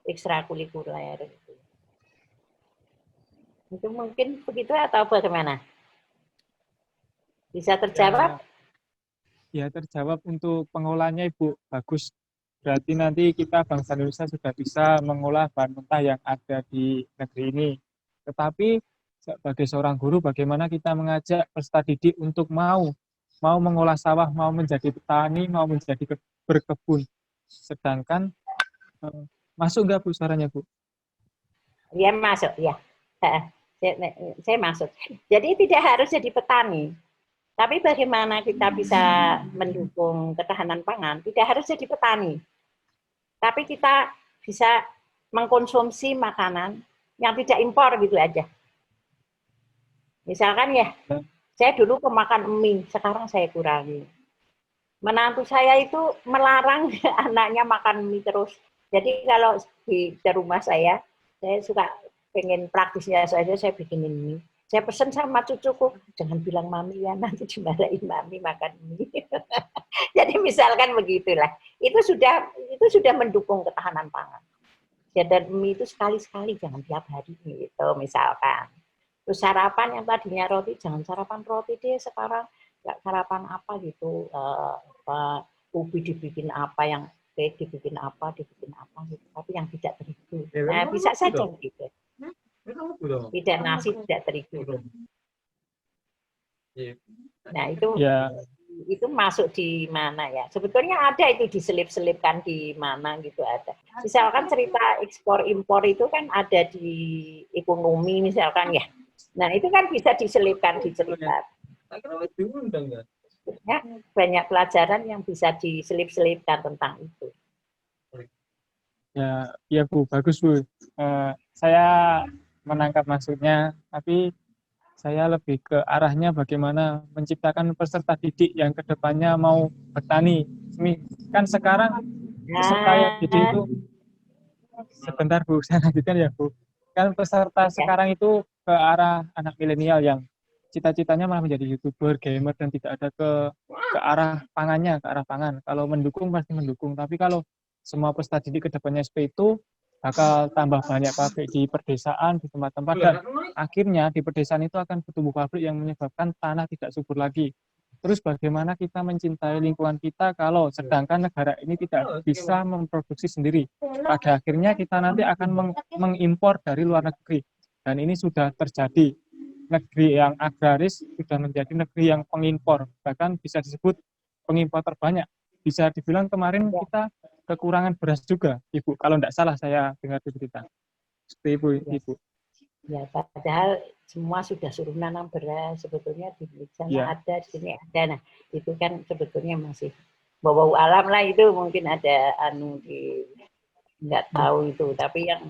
ekstrakurikuler gitu. Itu mungkin begitu atau bagaimana? Bisa terjawab? Ya terjawab untuk pengolahannya Ibu, bagus. Berarti nanti kita bangsa Indonesia sudah bisa mengolah bahan mentah yang ada di negeri ini. Tetapi sebagai seorang guru bagaimana kita mengajak peserta didik untuk mau mengolah sawah, mau menjadi petani, mau menjadi berkebun. Sedangkan masuk nggak Bu suaranya Bu? Iya masuk ya. Saya masuk. Jadi tidak harus jadi petani. Tapi bagaimana kita bisa mendukung ketahanan pangan? Tidak harus jadi petani, tapi kita bisa mengkonsumsi makanan yang tidak impor gitu aja. Misalkan ya, saya dulu pemakan mie, sekarang saya kurangi. Menantu saya itu melarang anaknya makan mie terus. Jadi kalau di rumah saya suka pengen praktisnya saja, saya bikinin mie. Saya pesen sama cucuku, jangan bilang mami ya, nanti dimarahin mami makan mie. Jadi misalkan begitulah, itu sudah mendukung ketahanan pangan. Ya, dan mie itu sekali-sekali, jangan tiap hari gitu misalkan. Terus sarapan yang tadinya roti, jangan sarapan roti deh sekarang, nggak sarapan apa gitu, ubi dibikin apa, yang dibikin apa gitu, tapi yang tidak terigu. Nah, bisa saja gitu. Tidak nasi, tidak terigu. Nah, itu masuk di mana ya? Sebetulnya ada itu diselip-selipkan di mana gitu ada. Misalkan cerita ekspor impor itu kan ada di ekonomi misalkan ya. Nah, itu kan bisa diselipkan di cerita. Ya, banyak pelajaran yang bisa diselip-selipkan tentang itu. Ya Bu, bagus Bu. Saya menangkap maksudnya, tapi saya lebih ke arahnya bagaimana menciptakan peserta didik yang kedepannya mau bertani. Kan sekarang peserta yang didik itu, sebentar Bu, saya lanjutkan ya Bu. Kan peserta sekarang itu ke arah anak milenial yang cita-citanya malah menjadi YouTuber, gamer, dan tidak ada ke arah pangannya, ke arah pangan. Kalau mendukung pasti mendukung, tapi kalau semua peserta didik kedepannya seperti itu, bakal tambah banyak pabrik di pedesaan, di tempat-tempat, dan akhirnya di pedesaan itu akan bertumbuh pabrik yang menyebabkan tanah tidak subur lagi. Terus bagaimana kita mencintai lingkungan kita kalau sedangkan negara ini tidak bisa memproduksi sendiri. Pada akhirnya kita nanti akan mengimpor dari luar negeri. Dan ini sudah terjadi. Negeri yang agraris sudah menjadi negeri yang pengimpor. Bahkan bisa disebut pengimpor terbanyak. Bisa dibilang kemarin kita kekurangan beras juga, Ibu. Kalau tidak salah saya dengar di berita. Seperti Ibu. Ya, padahal semua sudah suruh nanam beras, sebetulnya di sana ada, di sini ada. Nah, itu kan sebetulnya masih bau-bau alam lah itu, mungkin ada nggak tahu itu. Tapi yang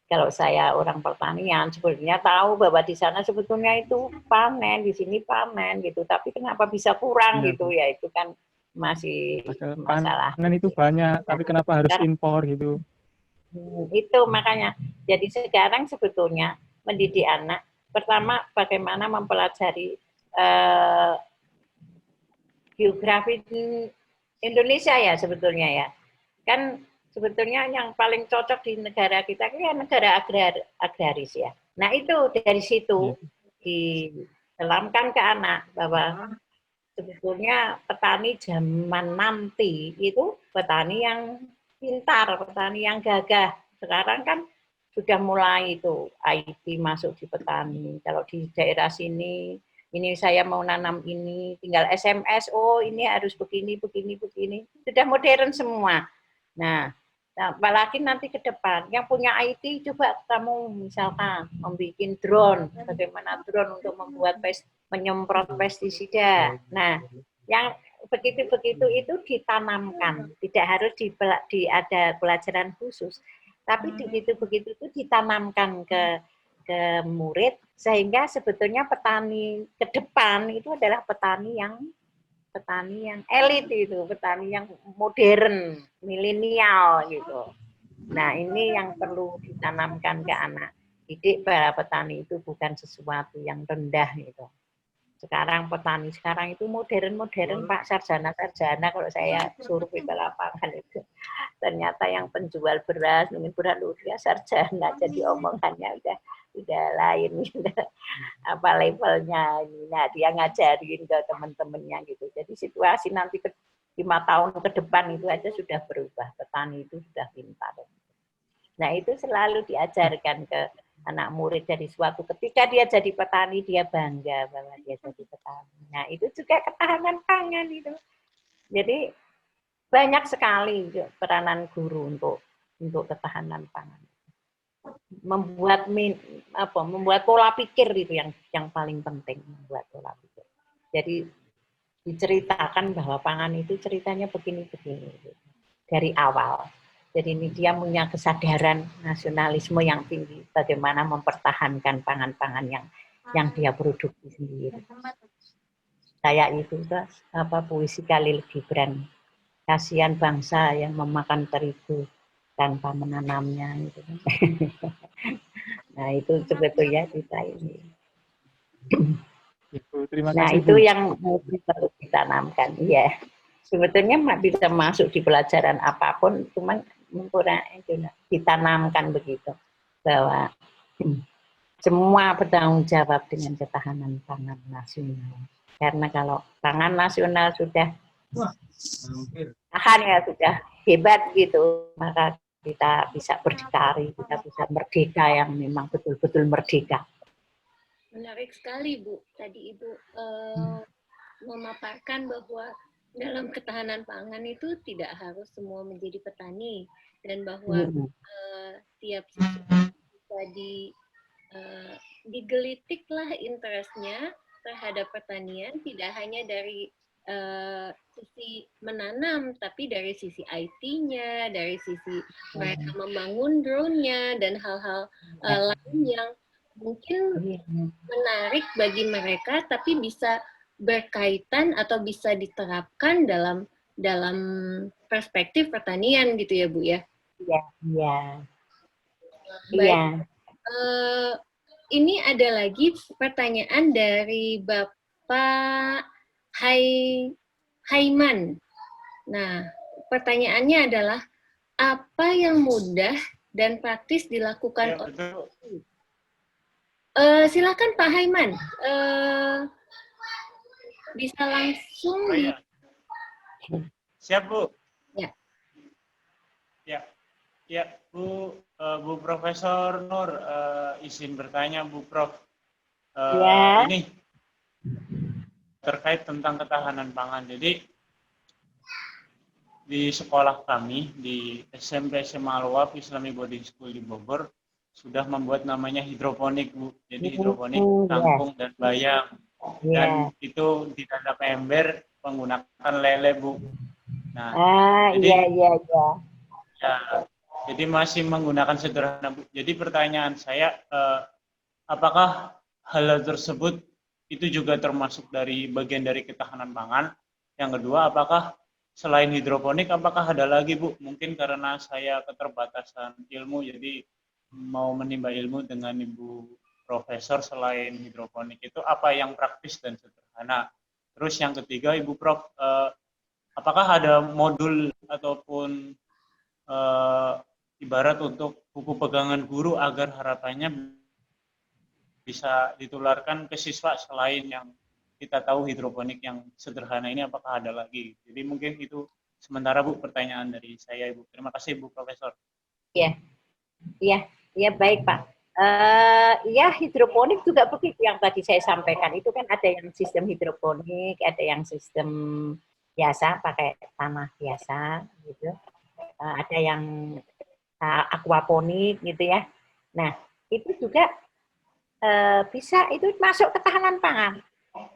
kalau saya orang pertanian sebetulnya tahu bahwa di sana sebetulnya itu panen, di sini panen gitu. Tapi kenapa bisa kurang gitu ya, itu kan masih masalah. Panen itu banyak, tapi kenapa harus impor gitu? Itu makanya. Jadi sekarang sebetulnya mendidik anak, pertama bagaimana mempelajari geografi Indonesia ya sebetulnya ya. Kan sebetulnya yang paling cocok di negara kita kan negara agraris ya. Nah itu dari situ ditanamkan ke anak bahwa sebetulnya petani zaman nanti itu petani yang pintar, petani yang gagah. Sekarang kan sudah mulai itu IT masuk di petani. Kalau di daerah sini, ini saya mau nanam ini, tinggal SMS, oh ini harus begini, begini, begini. Sudah modern semua. Nah, apalagi nanti ke depan, yang punya IT coba kamu misalkan membuat drone, bagaimana drone untuk membuat menyemprot pestisida. Nah, yang begitu-begitu itu ditanamkan, tidak harus ada pelajaran khusus, tapi begitu-begitu itu ditanamkan ke murid, sehingga sebetulnya petani ke depan itu adalah petani yang elit itu, petani yang modern, milenial gitu. Nah, ini yang perlu ditanamkan ke anak. Didik para petani itu bukan sesuatu yang rendah gitu. Sekarang petani sekarang itu modern Pak, sarjana kalau saya survei ke lapangan itu. Ternyata yang penjual beras, mungkin beras dia sarjana, jadi omongannya udah lain gitu. Apa levelnya ini. Nah, dia ngajarin ke teman-temannya gitu. Jadi situasi nanti 5 tahun ke depan itu aja sudah berubah. Petani itu sudah pintar. Nah, itu selalu diajarkan ke anak murid dari suatu ketika dia jadi petani, dia bangga bahwa dia jadi petani. Nah, itu juga ketahanan pangan itu. Jadi banyak sekali peranan guru untuk ketahanan pangan. Membuat pola pikir itu yang paling penting, membuat pola pikir. Jadi diceritakan bahwa pangan itu ceritanya begini-begini dari awal. Jadi ini dia punya kesadaran nasionalisme yang tinggi, bagaimana mempertahankan pangan-pangan yang dia produksi sendiri. Kayak itu puisi Khalil Gibran, kasihan bangsa yang memakan terigu tanpa menanamnya. Gitu. Nah itu sebetulnya kita ini. Ibu, terima Nah kasih, itu Bu. yang perlu ditanamkan. Iya, sebetulnya bisa masuk di pelajaran apapun, cuman ditanamkan begitu bahwa semua bertanggung jawab dengan ketahanan pangan nasional. Karena kalau pangan nasional sudah tahan ya sudah hebat gitu, maka kita bisa berdikari, kita bisa merdeka yang memang betul-betul merdeka. Menarik sekali, Bu. Tadi Ibu memaparkan bahwa dalam ketahanan pangan itu tidak harus semua menjadi petani dan bahwa tiap siswa bisa digelitiklah interestnya terhadap pertanian, tidak hanya dari sisi menanam, tapi dari sisi IT-nya, dari sisi mereka membangun drone-nya dan hal-hal lain yang mungkin menarik bagi mereka, tapi bisa berkaitan atau bisa diterapkan dalam perspektif pertanian gitu ya Bu ya. Iya, iya. Baik. Ini ada lagi pertanyaan dari Bapak Haiman. Nah, pertanyaannya adalah apa yang mudah dan praktis dilakukan oleh silakan Pak Haiman, bisa langsung Siap Bu. Ya. Ya Bu, Bu Profesor Nur, izin bertanya Bu Prof. Ini terkait tentang ketahanan pangan. Jadi di sekolah kami di SMP SMA Al-Waf Islamic Boarding School di Bogor sudah membuat namanya hidroponik Bu. Jadi hidroponik kangkung dan bayam. Dan itu ditanam ember menggunakan lele Bu. Nah, jadi masih menggunakan sederhana Bu. Jadi pertanyaan saya, apakah hal tersebut itu juga termasuk dari bagian dari ketahanan pangan? Yang kedua, apakah selain hidroponik, apakah ada lagi Bu? Mungkin karena saya keterbatasan ilmu, jadi mau menimba ilmu dengan Ibu Profesor selain hidroponik itu apa yang praktis dan sederhana? Terus yang ketiga, Ibu Prof, apakah ada modul ataupun ibarat untuk buku pegangan guru agar harapannya bisa ditularkan ke siswa selain yang kita tahu hidroponik yang sederhana ini, apakah ada lagi? Jadi mungkin itu sementara Bu pertanyaan dari saya Ibu. Terima kasih Bu Profesor. Iya baik Pak. Ya hidroponik juga begitu yang tadi saya sampaikan, itu kan ada yang sistem hidroponik, ada yang sistem biasa pakai tanah biasa gitu, ada yang aquaponik gitu ya. Nah itu juga bisa, itu masuk ketahanan pangan.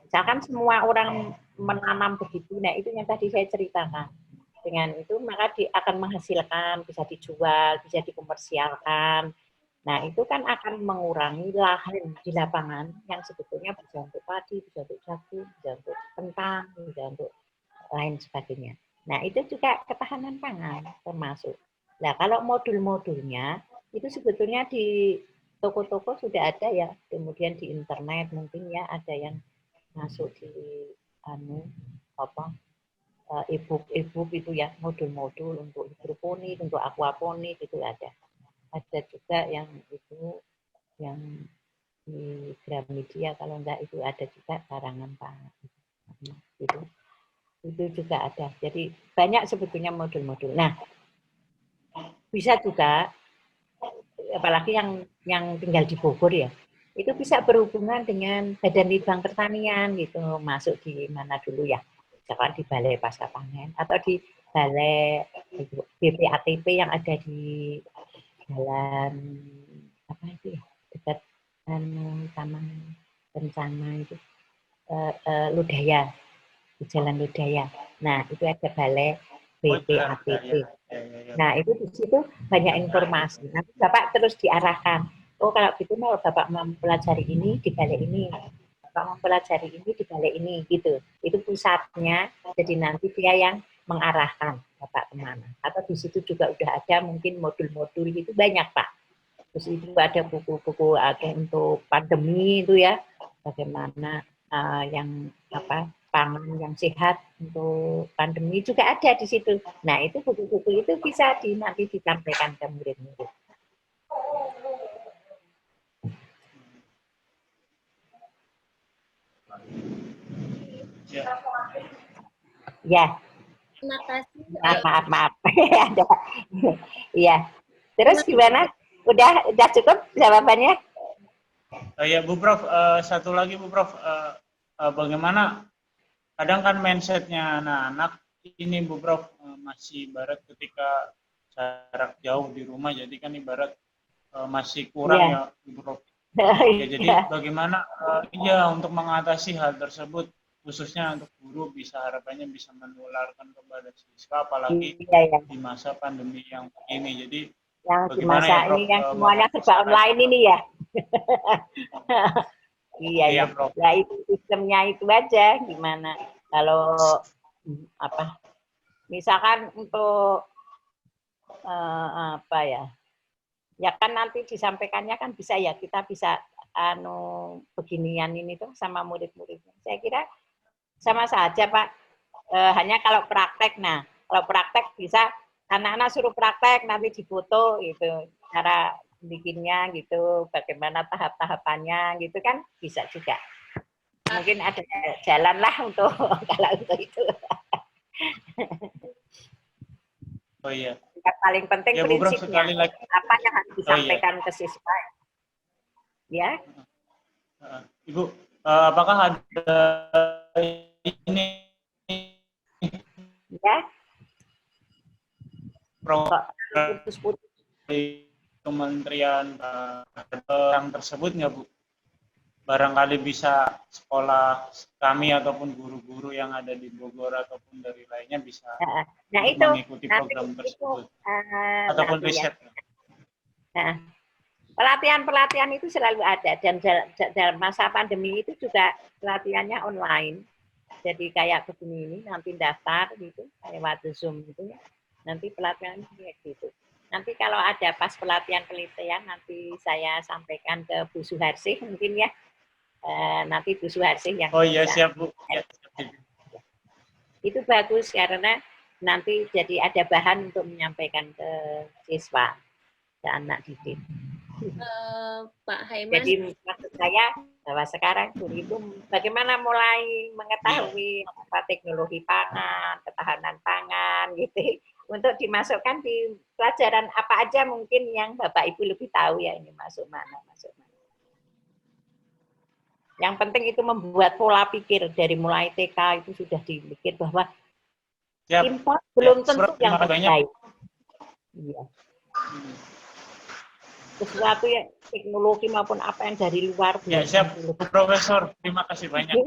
Misalkan semua orang menanam begitu, nah itu yang tadi saya ceritakan. Dengan itu maka akan menghasilkan, bisa dijual, bisa dikomersialkan. Nah, itu kan akan mengurangi lahan di lapangan yang sebetulnya bisa untuk padi, bisa untuk jagung, bisa untuk kentang, bisa untuk lain sebagainya. Nah, itu juga ketahanan pangan termasuk. Nah, kalau modul-modulnya itu sebetulnya di toko-toko sudah ada ya, kemudian di internet mungkin ya ada yang masuk di e-book itu ya, modul-modul untuk hidroponik, untuk aquaponik itu ada. Ada juga yang itu yang di Gramedia, kalau enggak itu ada juga karangan pangan itu juga ada. Jadi banyak sebetulnya modul-modul. Nah bisa juga apalagi yang tinggal di Bogor ya, itu bisa berhubungan dengan Badan Litbang Pertanian gitu, masuk di mana dulu ya, misalkan di Balai Pasca Panen atau di Balai BPATP yang ada di Jalan apa itu ya, dekat Taman Rencana itu Lodaya. di Jalan Lodaya. Nah, itu ada balai BPAPT. Nah, itu di situ banyak informasi. Nanti Bapak terus diarahkan. Oh, kalau gitu mau Bapak mempelajari ini di balai ini. Bapak mempelajari ini di balai ini, gitu. Itu pusatnya, jadi nanti dia yang mengarahkan Bapak kemana. Atau di situ juga udah ada mungkin modul-modul itu banyak, Pak. Terus itu ada buku-buku untuk pandemi itu ya, bagaimana yang pangan yang sehat untuk pandemi juga ada di situ. Nah, itu buku-buku itu bisa nanti disampaikan ke murid-murid. Ya. Terima kasih. Maaf. Ada. Iya. Terus gimana? Udah cukup jawabannya? Ya Bu Prof, satu lagi Bu Prof, bagaimana kadang kan mindsetnya anak-anak ini Bu Prof masih ibarat ketika jarak jauh di rumah, jadi kan ibarat masih kurang ya Bu Prof. Ya, jadi bagaimana untuk mengatasi hal tersebut, khususnya untuk guru harapannya bisa menularkan kepada siswa, apalagi di masa pandemi yang ini. Jadi yang di masa ini kan semuanya serba online ini ya. Iya. Ya itu sistemnya itu aja, gimana kalau misalkan untuk ya kan nanti disampaikannya kan bisa ya, kita bisa beginian ini tuh sama murid-muridnya. Saya kira sama saja Pak, hanya kalau praktek, kalau praktek bisa anak-anak suruh praktek, nanti difoto gitu, cara bikinnya gitu, bagaimana tahap-tahapannya gitu kan, bisa juga. Mungkin ada jalan lah untuk kalau untuk itu. Oh iya. Yang paling penting ya, prinsipnya, apa yang harus disampaikan ke siswa. Ya. Ibu, apakah ada ini ya putus-putus di kementerian yang tersebut nggak Bu? Barangkali bisa sekolah kami ataupun guru-guru yang ada di Bogor ataupun dari lainnya bisa mengikuti program tersebut ataupun riset. Nah, pelatihan itu selalu ada, dan dalam masa pandemi itu juga pelatihannya online. Jadi kayak begini ini nanti daftar gitu lewat Zoom gitu ya. Nanti pelatihannya kayak gitu. Nanti kalau ada pas pelatihan penelitian nanti saya sampaikan ke Bu Suharsih mungkin ya. Nanti Bu Suharsih yang siap Bu. Ya. Itu bagus karena nanti jadi ada bahan untuk menyampaikan ke siswa, ke anak didik. Pak Haiman. Jadi maksud saya bahwa sekarang guru itu bagaimana mulai mengetahui teknologi pangan, ketahanan pangan gitu, untuk dimasukkan di pelajaran apa aja mungkin yang Bapak Ibu lebih tahu ya, ini masuk mana. Yang penting itu membuat pola pikir dari mulai TK itu sudah dipikir bahwa impor belum tentu yang terbaik. Iya. Sesuatu yang teknologi maupun apa yang dari luar. Ya, siap Profesor, terima kasih banyak.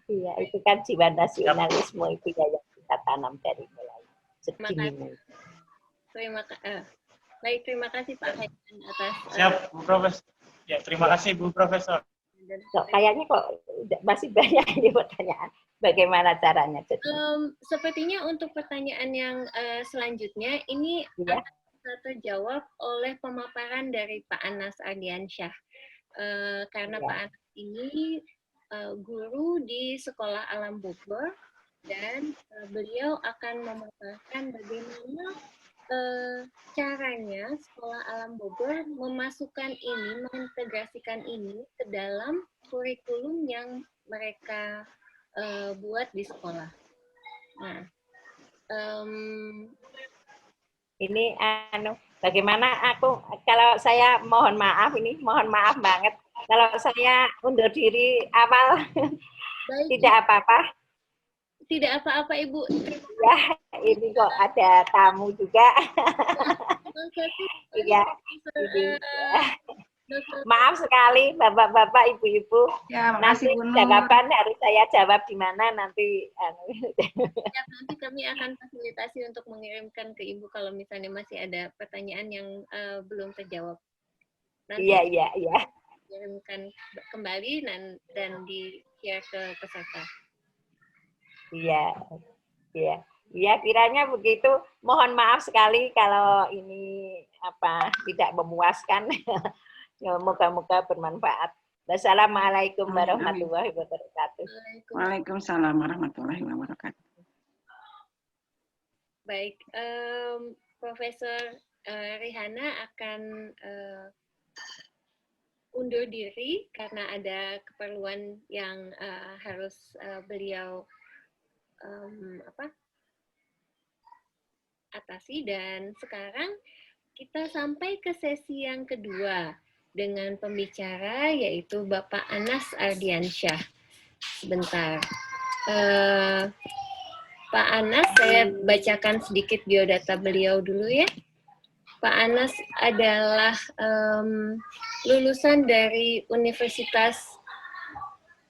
Iya, itu kan jiwa nasionalisme itu ya yang kita tanam dari mulai sedini. Terima kasih Pak Haiman atas. Siap Bu Profesor. Ya, terima kasih Bu Profesor. Kayaknya kok masih banyak ini pertanyaan. Bagaimana caranya? Sepertinya untuk pertanyaan yang selanjutnya ini akan terjawab oleh pemaparan dari Pak Anas Ardiansyah. Karena Pak Anas ini guru di Sekolah Alam Bogor dan beliau akan memaparkan bagaimana caranya Sekolah Alam Bogor memasukkan ini, mengintegrasikan ini ke dalam kurikulum yang mereka buat di sekolah. Nah, ini bagaimana kalau saya mohon maaf banget kalau saya undur diri awal. Tidak apa-apa. Tidak apa-apa Ibu. Ya, ini kok ada tamu juga. Iya. Maaf sekali Bapak-bapak, Ibu-ibu. Ya, Nanti makasih Bu Nur. jawaban harus saya jawab di mana nanti. Ya, nanti kami akan fasilitasi untuk mengirimkan ke Ibu kalau misalnya masih ada pertanyaan yang belum terjawab. Nanti Iya. kirimkan kembali dan di-share ke peserta. Iya, kiranya begitu. Mohon maaf sekali kalau ini tidak memuaskan. Moga-moga bermanfaat. Wassalamualaikum warahmatullahi wabarakatuh. Waalaikumsalam warahmatullahi wabarakatuh. Baik, Profesor Rihana akan undur diri karena ada keperluan yang harus beliau atasi, dan sekarang kita sampai ke sesi yang kedua dengan pembicara yaitu Bapak Anas Ardiansyah. Sebentar. Pak Anas, saya bacakan sedikit biodata beliau dulu ya. Pak Anas adalah lulusan dari Universitas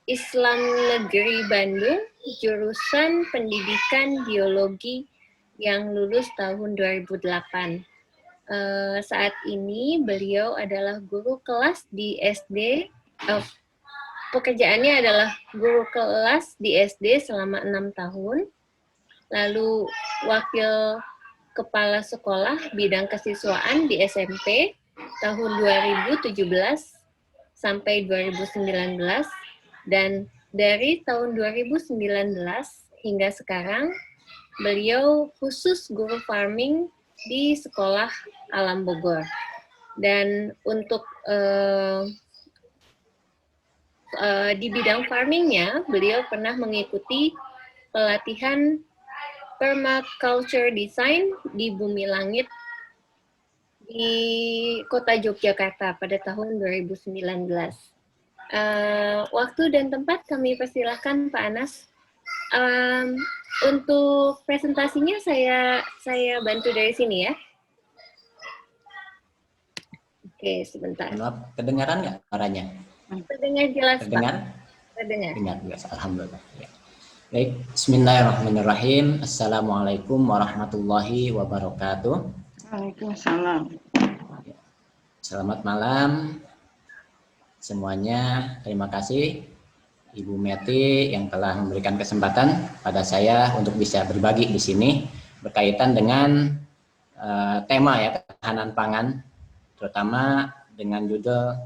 Islam Negeri Bandung, jurusan Pendidikan Biologi yang lulus tahun 2008. Saat ini beliau adalah guru kelas di SD, pekerjaannya adalah guru kelas di SD selama 6 tahun, lalu wakil kepala sekolah bidang kesiswaan di SMP tahun 2017 sampai 2019, dan dari tahun 2019 hingga sekarang beliau khusus guru farming di Sekolah Alam Bogor. Dan untuk di bidang farmingnya, beliau pernah mengikuti pelatihan permaculture design di Bumi Langit di Kota Yogyakarta pada tahun 2019. Waktu dan tempat kami persilahkan Pak Anas. Untuk presentasinya saya bantu dari sini ya. Oke, sebentar. Maaf, kedengaran nggak suaranya? Terdengar jelas, Terdengar? Pak. Terdengar. Dengar, jelas. Alhamdulillah. Ya. Baik, bismillahirrahmanirrahim. Assalamualaikum warahmatullahi wabarakatuh. Waalaikumsalam. Selamat malam semuanya. Terima kasih Ibu Meti yang telah memberikan kesempatan pada saya untuk bisa berbagi di sini berkaitan dengan tema ya, ketahanan pangan, terutama dengan judul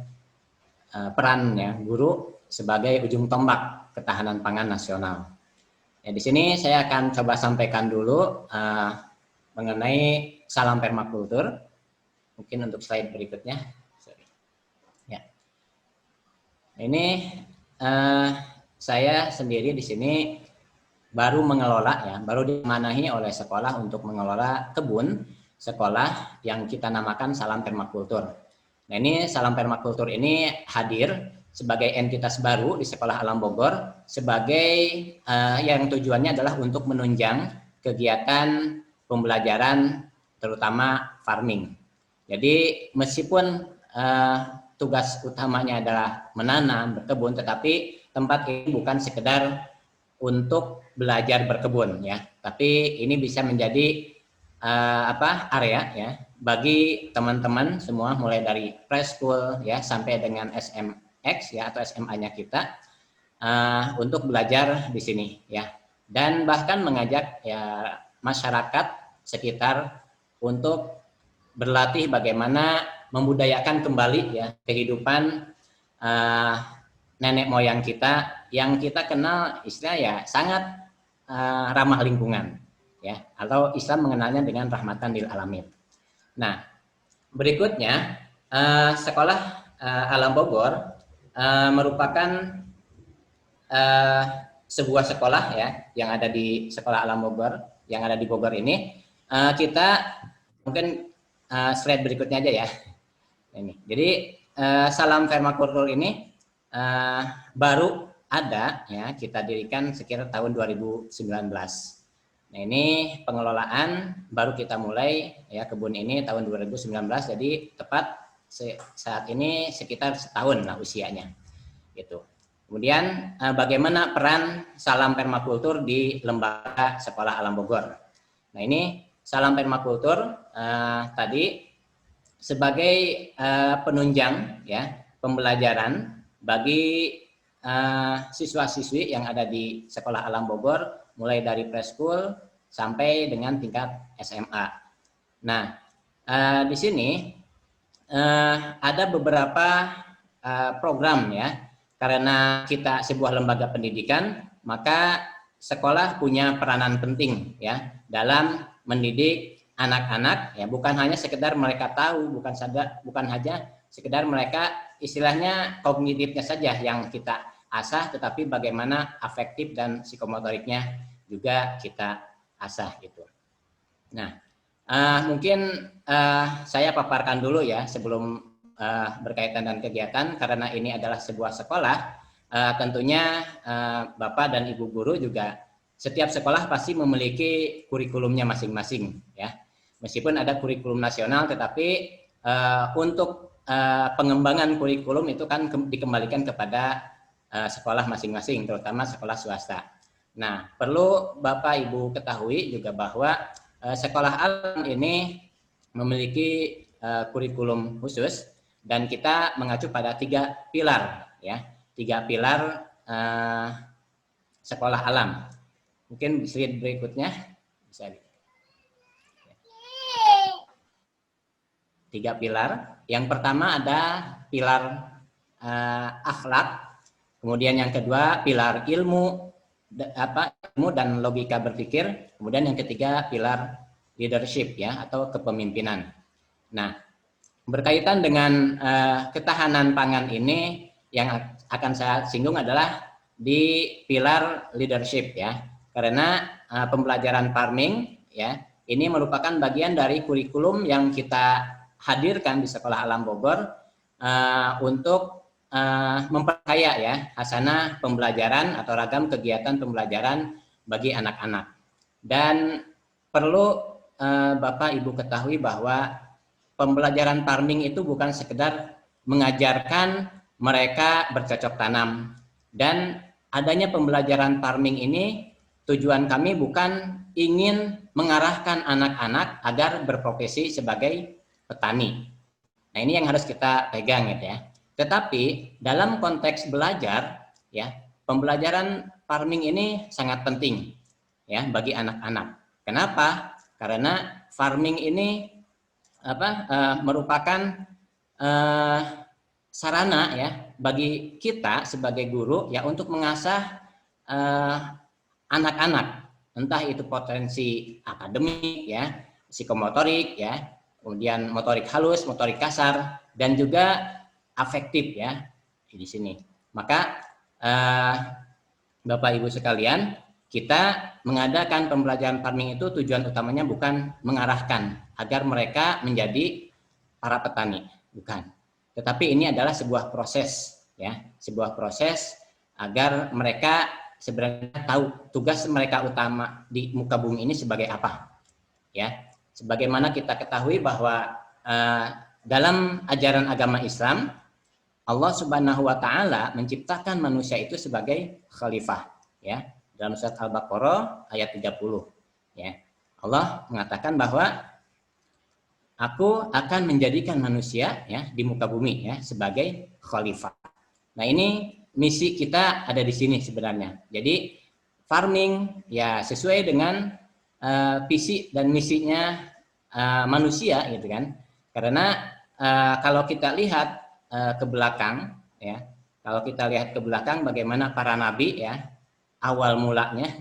peran ya guru sebagai ujung tombak ketahanan pangan nasional. Ya, di sini saya akan coba sampaikan dulu mengenai salam permakultur. Mungkin untuk slide berikutnya. Ya. Ini saya sendiri di sini baru mengelola ya, baru dimanahi oleh sekolah untuk mengelola kebun sekolah yang kita namakan Salam Permakultur. Nah, ini Salam Permakultur ini hadir sebagai entitas baru di Sekolah Alam Bogor sebagai yang tujuannya adalah untuk menunjang kegiatan pembelajaran terutama farming. Jadi meskipun tugas utamanya adalah menanam, berkebun, tetapi tempat ini bukan sekedar untuk belajar berkebun ya, tapi ini bisa menjadi area ya bagi teman-teman semua mulai dari preschool ya sampai dengan SMX ya atau SMA-nya kita untuk belajar di sini ya, dan bahkan mengajak ya masyarakat sekitar untuk berlatih bagaimana membudayakan kembali ya kehidupan nenek moyang kita yang kita kenal istilah ya sangat ramah lingkungan ya, atau Islam mengenalnya dengan rahmatan lil alamin. Nah, berikutnya Sekolah Alam Bogor merupakan sebuah sekolah ya yang ada di Sekolah Alam Bogor yang ada di Bogor ini. Kita mungkin slide berikutnya aja ya. Ini. Jadi Salam Permakultur ini baru ada ya, kita dirikan sekitar tahun 2019. Nah, ini pengelolaan baru kita mulai ya kebun ini tahun 2019, jadi tepat saat ini sekitar setahun lah usianya gitu. Kemudian bagaimana peran Salam Permakultur di Lembaga Sekolah Alam Bogor. Nah ini Salam Permakultur tadi sebagai penunjang ya pembelajaran bagi siswa-siswi yang ada di Sekolah Alam Bogor mulai dari preschool sampai dengan tingkat SMA. Nah di sini ada beberapa program ya, karena kita sebuah lembaga pendidikan, maka sekolah punya peranan penting ya dalam mendidik anak-anak ya, bukan hanya sekedar mereka tahu, bukan hanya sekedar mereka istilahnya kognitifnya saja yang kita asah, tetapi bagaimana afektif dan psikomotoriknya juga kita asah gitu. Nah, mungkin saya paparkan dulu ya sebelum berkaitan dengan kegiatan, karena ini adalah sebuah sekolah. Tentunya Bapak dan Ibu guru juga setiap sekolah pasti memiliki kurikulumnya masing-masing ya. Meskipun ada kurikulum nasional, tetapi untuk pengembangan kurikulum itu kan dikembalikan kepada sekolah masing-masing, terutama sekolah swasta. Nah, perlu Bapak Ibu ketahui juga bahwa sekolah alam ini memiliki kurikulum khusus dan kita mengacu pada 3 pilar ya, 3 pilar sekolah alam. Mungkin slide berikutnya bisa. 3 pilar. Yang pertama ada pilar akhlak, kemudian yang kedua pilar ilmu dan logika berpikir, kemudian yang ketiga pilar leadership ya atau kepemimpinan. Nah, berkaitan dengan ketahanan pangan ini yang akan saya singgung adalah di pilar leadership ya, karena pembelajaran farming ya ini merupakan bagian dari kurikulum yang kita hadirkan di Sekolah Alam Bogor untuk memperkaya ya hasanah pembelajaran atau ragam kegiatan pembelajaran bagi anak-anak. Dan perlu Bapak Ibu ketahui bahwa pembelajaran farming itu bukan sekedar mengajarkan mereka bercocok tanam, dan adanya pembelajaran farming ini tujuan kami bukan ingin mengarahkan anak-anak agar berprofesi sebagai petani. Nah, ini yang harus kita pegang gitu ya. Tetapi dalam konteks belajar ya, pembelajaran farming ini sangat penting ya bagi anak-anak. Kenapa? Karena farming ini merupakan sarana ya bagi kita sebagai guru ya untuk mengasah anak-anak, entah itu potensi akademik ya, psikomotorik ya, kemudian motorik halus, motorik kasar, dan juga afektif ya di sini. Maka Bapak Ibu sekalian, kita mengadakan pembelajaran farming itu tujuan utamanya bukan mengarahkan agar mereka menjadi para petani, bukan. Tetapi ini adalah sebuah proses ya, sebuah proses agar mereka sebenarnya tahu tugas mereka utama di muka bumi ini sebagai apa. Ya, sebagaimana kita ketahui bahwa dalam ajaran agama Islam, Allah Subhanahu wa taala menciptakan manusia itu sebagai khalifah ya. Dalam surat Al-Baqarah ayat 30 ya. Allah mengatakan bahwa aku akan menjadikan manusia ya di muka bumi ya sebagai khalifah. Nah, ini misi kita ada di sini sebenarnya. Jadi farming ya sesuai dengan visi dan misinya manusia gitu kan. Karena kalau kita lihat ke belakang ya, kalau kita lihat ke belakang bagaimana para nabi ya awal mulanya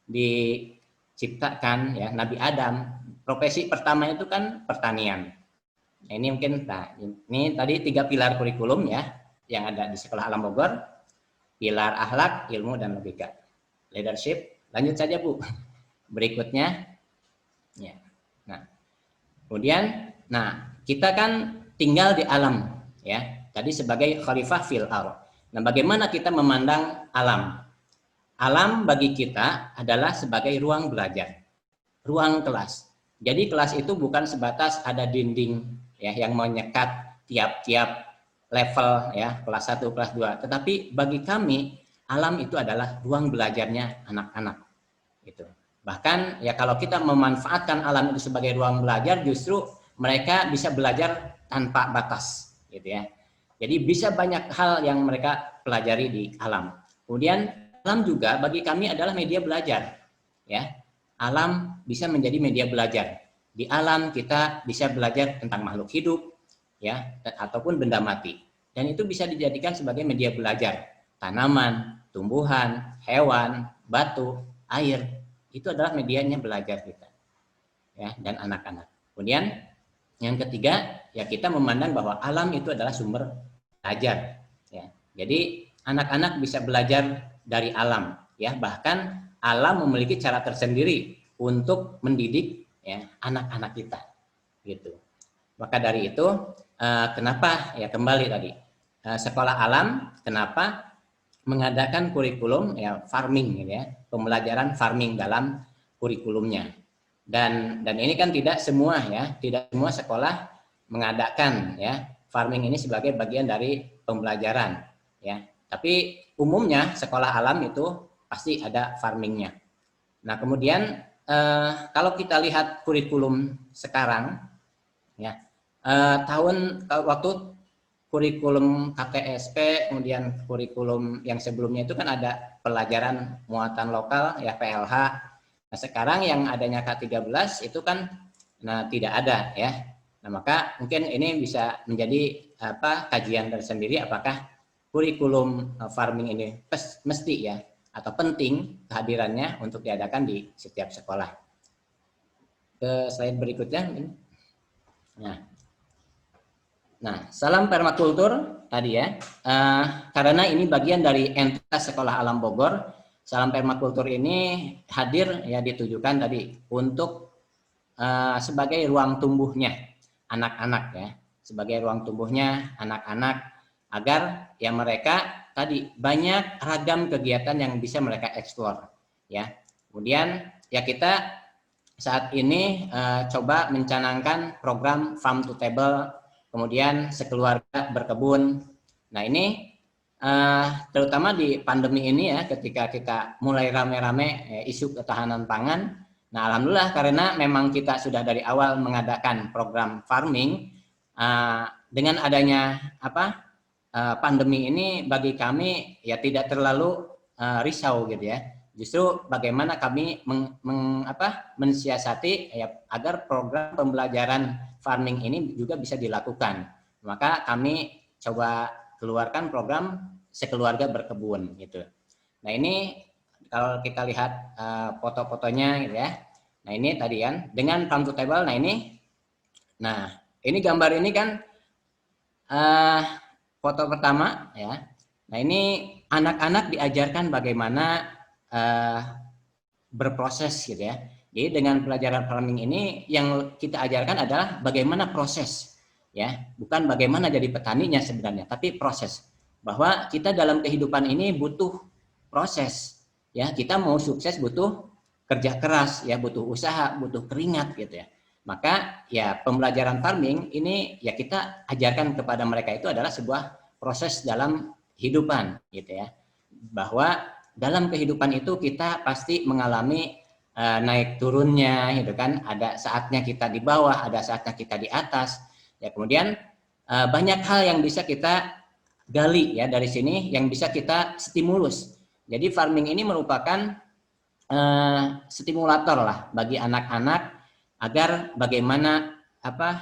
diciptakan ya, Nabi Adam profesi pertama itu kan pertanian. Nah, ini mungkin ini tadi 3 pilar kurikulum ya yang ada di Sekolah Alam Bogor, pilar akhlak, ilmu dan logika, leadership. Lanjut saja Bu, berikutnya ya. Nah, kemudian kita kan tinggal di alam ya, tadi sebagai khalifah fil ardh. Nah, bagaimana kita memandang alam? Alam bagi kita adalah sebagai ruang belajar, ruang kelas. Jadi kelas itu bukan sebatas ada dinding ya yang menyekat tiap-tiap level ya, kelas 1, kelas 2. Tetapi bagi kami alam itu adalah ruang belajarnya anak-anak. Gitu. Bahkan ya kalau kita memanfaatkan alam itu sebagai ruang belajar, justru mereka bisa belajar tanpa batas, gitu ya. Jadi bisa banyak hal yang mereka pelajari di alam. Kemudian alam juga bagi kami adalah media belajar, ya. Alam bisa menjadi media belajar. Di alam kita bisa belajar tentang makhluk hidup, ya, ataupun benda mati. Dan itu bisa dijadikan sebagai media belajar. Tanaman, tumbuhan, hewan, batu, air, itu adalah medianya belajar kita, ya, dan anak-anak. Kemudian yang ketiga, ya kita memandang bahwa alam itu adalah sumber belajar, ya. Jadi anak-anak bisa belajar dari alam, ya. Bahkan alam memiliki cara tersendiri untuk mendidik, ya, anak-anak kita, gitu. Maka dari itu, kenapa ya kembali tadi sekolah alam, kenapa mengadakan kurikulum ya farming, gitu ya, pembelajaran farming dalam kurikulumnya. Dan ini kan tidak semua ya, tidak semua sekolah mengadakan ya farming ini sebagai bagian dari pembelajaran, ya. Tapi umumnya sekolah alam itu pasti ada farmingnya. Nah kemudian kalau kita lihat kurikulum sekarang, ya, waktu kurikulum KTSP, kemudian kurikulum yang sebelumnya itu kan ada pelajaran muatan lokal ya PLH. Nah sekarang yang adanya K13 itu kan tidak ada ya. Nah maka mungkin ini bisa menjadi kajian tersendiri, apakah kurikulum farming ini mesti ya atau penting kehadirannya untuk diadakan di setiap sekolah. Ke slide berikutnya. Nah, salam permakultur tadi ya, karena ini bagian dari entitas Sekolah Alam Bogor. Salam permakultur ini hadir ya ditujukan tadi untuk sebagai ruang tumbuhnya anak-anak ya, sebagai ruang tumbuhnya anak-anak agar ya mereka tadi banyak ragam kegiatan yang bisa mereka eksplor ya. Kemudian ya kita saat ini coba mencanangkan program Farm to Table, kemudian sekeluarga berkebun. Nah ini terutama di pandemi ini ya, ketika kita mulai rame-rame isu ketahanan pangan. Nah alhamdulillah karena memang kita sudah dari awal mengadakan program farming, dengan adanya pandemi ini bagi kami ya tidak terlalu risau gitu ya. Justru bagaimana kami mensiasati ya, agar program pembelajaran farming ini juga bisa dilakukan. Maka kami coba keluarkan program sekeluarga berkebun gitu. Nah ini kalau kita lihat foto-fotonya gitu ya. Nah ini tadi kan dengan Farm to Table. Nah ini gambar ini kan foto pertama ya. Nah ini anak-anak diajarkan bagaimana berproses gitu ya. Jadi dengan pelajaran farming ini yang kita ajarkan adalah bagaimana proses ya, bukan bagaimana jadi petaninya sebenarnya, tapi proses. Bahwa kita dalam kehidupan ini butuh proses ya. Kita mau sukses butuh kerja keras ya, butuh usaha, butuh keringat gitu ya. Maka ya pembelajaran farming ini ya kita ajarkan kepada mereka itu adalah sebuah proses dalam kehidupan gitu ya. Bahwa dalam kehidupan itu kita pasti mengalami naik turunnya gitu kan, ada saatnya kita di bawah, ada saatnya kita di atas ya. Kemudian banyak hal yang bisa kita gali ya dari sini, yang bisa kita stimulus. Jadi farming ini merupakan stimulator lah bagi anak-anak agar bagaimana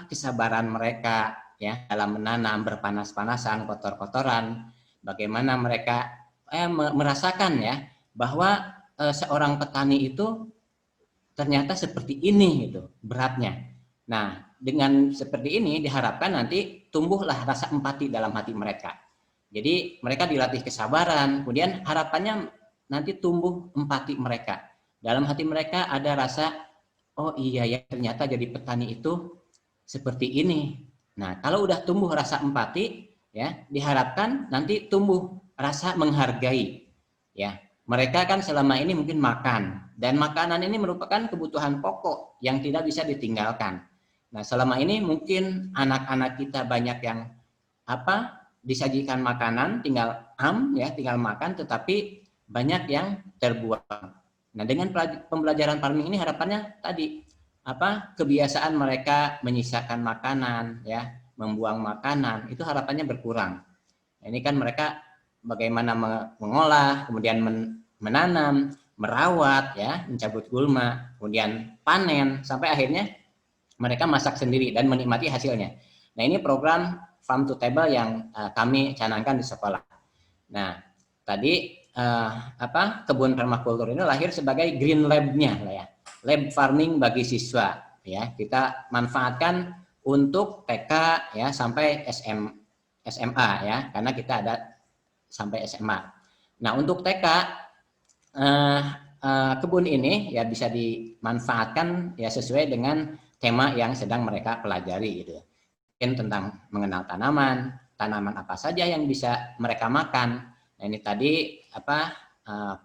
kesabaran mereka ya dalam menanam, berpanas-panasan, kotor-kotoran, bagaimana mereka merasakan ya bahwa seorang petani itu ternyata seperti ini gitu beratnya. Nah dengan seperti ini diharapkan nanti tumbuhlah rasa empati dalam hati mereka. Jadi mereka dilatih kesabaran, kemudian harapannya nanti tumbuh empati mereka. Dalam hati mereka ada rasa, oh iya ya ternyata jadi petani itu seperti ini. Nah kalau udah tumbuh rasa empati ya diharapkan nanti tumbuh rasa menghargai ya. Mereka kan selama ini mungkin makan, dan makanan ini merupakan kebutuhan pokok yang tidak bisa ditinggalkan. Nah selama ini mungkin anak-anak kita banyak yang disajikan makanan tinggal ya, tinggal makan, tetapi banyak yang terbuang. Nah, dengan pembelajaran farming ini harapannya tadi kebiasaan mereka menyisakan makanan ya, membuang makanan, itu harapannya berkurang. Nah, ini kan mereka bagaimana mengolah, kemudian menanam, merawat ya, mencabut gulma, kemudian panen, sampai akhirnya mereka masak sendiri dan menikmati hasilnya. Nah, ini program Farm to Table yang kami canangkan di sekolah. Nah, tadi kebun permakultur ini lahir sebagai green lab-nya lah ya, lab farming bagi siswa ya. Kita manfaatkan untuk TK ya sampai SMA ya, karena kita ada sampai SMA. Nah, untuk TK kebun ini ya bisa dimanfaatkan ya sesuai dengan tema yang sedang mereka pelajari gitu. Mungkin tentang mengenal tanaman apa saja yang bisa mereka makan. Nah, ini tadi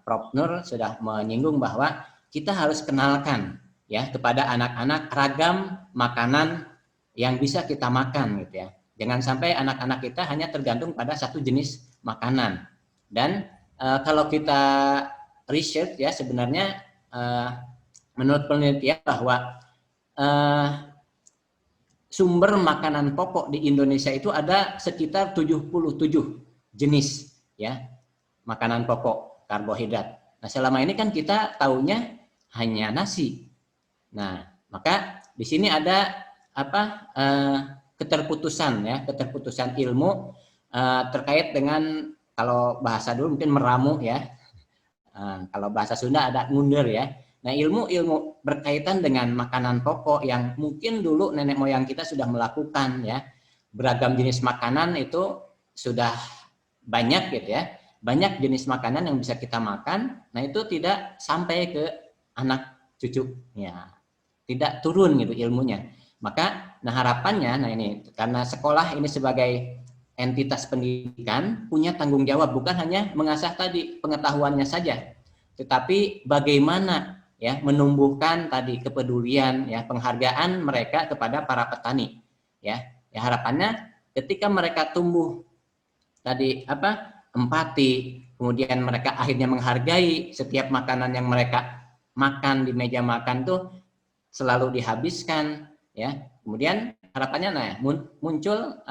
Prof. Nur sudah menyinggung bahwa kita harus kenalkan ya kepada anak-anak ragam makanan yang bisa kita makan gitu ya. Jangan sampai anak-anak kita hanya tergantung pada satu jenis makanan. Dan kalau kita research ya, sebenarnya menurut penelitian bahwa sumber makanan pokok di Indonesia itu ada sekitar 77 jenis ya makanan pokok karbohidrat. Nah, selama ini kan kita taunya hanya nasi. Nah, maka di sini ada keterputusan ilmu terkait dengan, kalau bahasa dulu mungkin meramu ya. Kalau bahasa Sunda ada ngunder ya. Nah, ilmu berkaitan dengan makanan pokok yang mungkin dulu nenek moyang kita sudah melakukan ya. Beragam jenis makanan itu sudah banyak gitu ya. Banyak jenis makanan yang bisa kita makan. Nah, itu tidak sampai ke anak cucu ya. Tidak turun gitu ilmunya. Maka harapannya ini karena sekolah ini sebagai entitas pendidikan punya tanggung jawab, bukan hanya mengasah tadi pengetahuannya saja, tetapi bagaimana ya menumbuhkan tadi kepedulian ya, penghargaan mereka kepada para petani ya. Ya, harapannya ketika mereka tumbuh tadi empati, kemudian mereka akhirnya menghargai setiap makanan yang mereka makan di meja makan tuh selalu dihabiskan ya. Kemudian harapannya muncul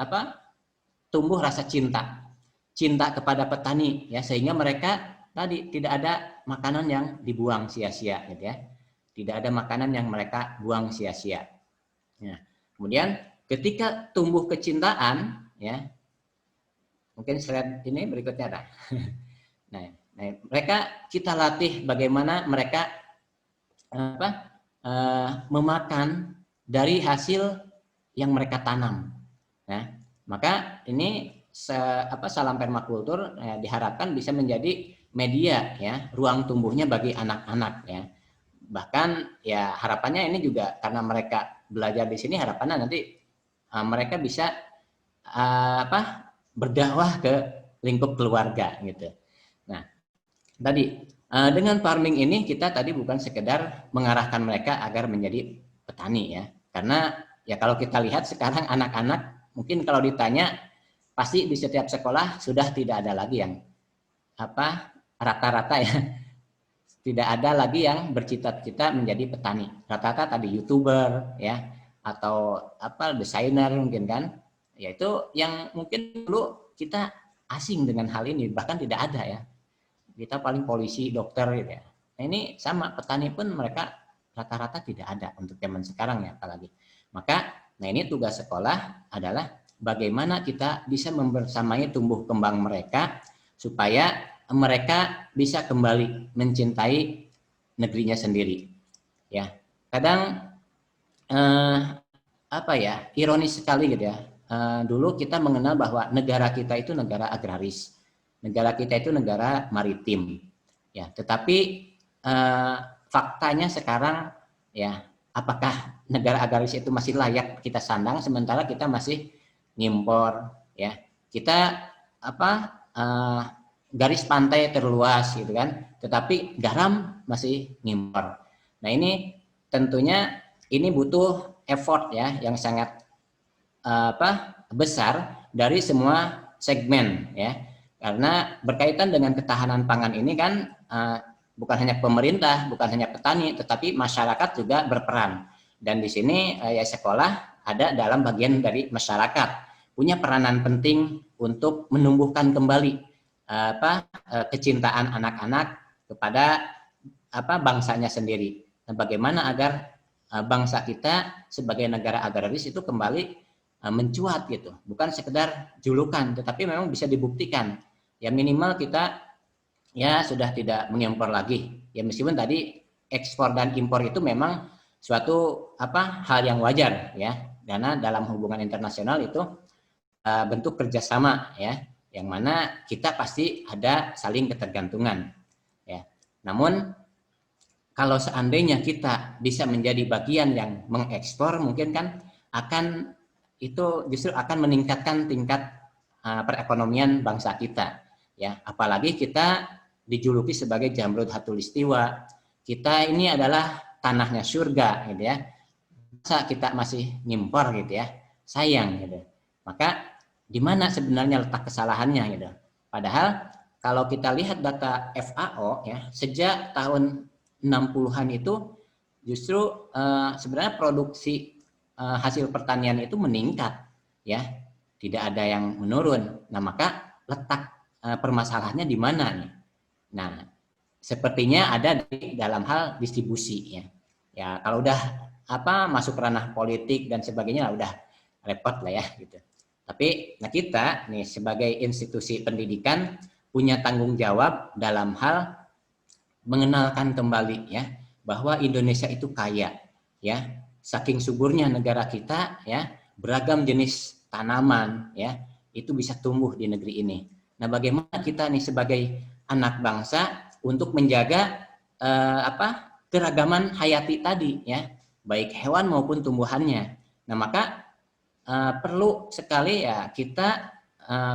tumbuh rasa cinta kepada petani ya, sehingga mereka tadi tidak ada makanan yang dibuang sia-sia gitu ya. Tidak ada makanan yang mereka buang sia-sia. Ya. Kemudian ketika tumbuh kecintaan ya. Mungkin slide ini berikutnya ada. Nah, mereka kita latih bagaimana mereka memakan dari hasil yang mereka tanam. Nah, maka ini salam permakultur diharapkan bisa menjadi media ya, ruang tumbuhnya bagi anak-anak ya. Bahkan ya harapannya ini juga karena mereka belajar di sini, harapannya nanti mereka bisa berdakwah ke lingkup keluarga gitu. Nah, tadi dengan farming ini kita tadi bukan sekedar mengarahkan mereka agar menjadi petani ya. Karena ya kalau kita lihat sekarang anak-anak mungkin kalau ditanya pasti di setiap sekolah sudah tidak ada lagi yang rata-rata ya, tidak ada lagi yang bercita-cita menjadi petani. Rata-rata tadi YouTuber ya, atau desainer mungkin kan. Yaitu yang mungkin dulu kita asing dengan hal ini, bahkan tidak ada ya. Kita paling polisi, dokter gitu ya. Nah, ini sama petani pun mereka rata-rata tidak ada untuk zaman sekarang ya apalagi. Maka ini tugas sekolah adalah bagaimana kita bisa membersamai tumbuh kembang mereka supaya mereka bisa kembali mencintai negerinya sendiri. Ya, kadang ironis sekali gitu ya. Dulu kita mengenal bahwa negara kita itu negara agraris, negara kita itu negara maritim. Ya, tetapi faktanya sekarang ya, apakah negara agraris itu masih layak kita sandang sementara kita masih ngimpor ya. Kita garis pantai terluas gitu kan, tetapi garam masih ngimpor. Nah, ini tentunya ini butuh effort ya yang sangat besar dari semua segmen ya. Karena berkaitan dengan ketahanan pangan ini kan bukan hanya pemerintah, bukan hanya petani, tetapi masyarakat juga berperan. Dan di sini ya sekolah ada dalam bagian dari masyarakat, punya peranan penting untuk menumbuhkan kembali kecintaan anak-anak kepada bangsanya sendiri. Nah, bagaimana agar bangsa kita sebagai negara agraris itu kembali mencuat gitu, bukan sekedar julukan, tetapi memang bisa dibuktikan. Ya minimal kita ya sudah tidak mengimpor lagi. Ya meskipun tadi ekspor dan impor itu memang suatu hal yang wajar ya, karena dalam hubungan internasional itu bentuk kerjasama ya, yang mana kita pasti ada saling ketergantungan ya. Namun kalau seandainya kita bisa menjadi bagian yang mengekspor, mungkin kan itu justru akan meningkatkan tingkat perekonomian bangsa kita ya. Apalagi kita dijuluki sebagai Jamrud Hatulistiwa, kita ini adalah tanahnya surga gitu ya. Masa kita masih ngimpor gitu ya, sayang gitu. Maka di mana sebenarnya letak kesalahannya gitu. Padahal kalau kita lihat data FAO ya, sejak tahun 60-an itu justru sebenarnya produksi hasil pertanian itu meningkat ya, tidak ada yang menurun. Nah, maka letak permasalahannya di mana nih? Nah, sepertinya ada di dalam hal distribusi ya. Ya, kalau udah masuk ranah politik dan sebagainya udah repot lah ya gitu. Tapi kita nih sebagai institusi pendidikan punya tanggung jawab dalam hal mengenalkan kembali ya bahwa Indonesia itu kaya ya, saking suburnya negara kita ya, beragam jenis tanaman ya itu bisa tumbuh di negeri ini. Nah, bagaimana kita nih sebagai anak bangsa untuk menjaga keragaman hayati tadi ya, baik hewan maupun tumbuhannya. Nah, maka perlu sekali ya kita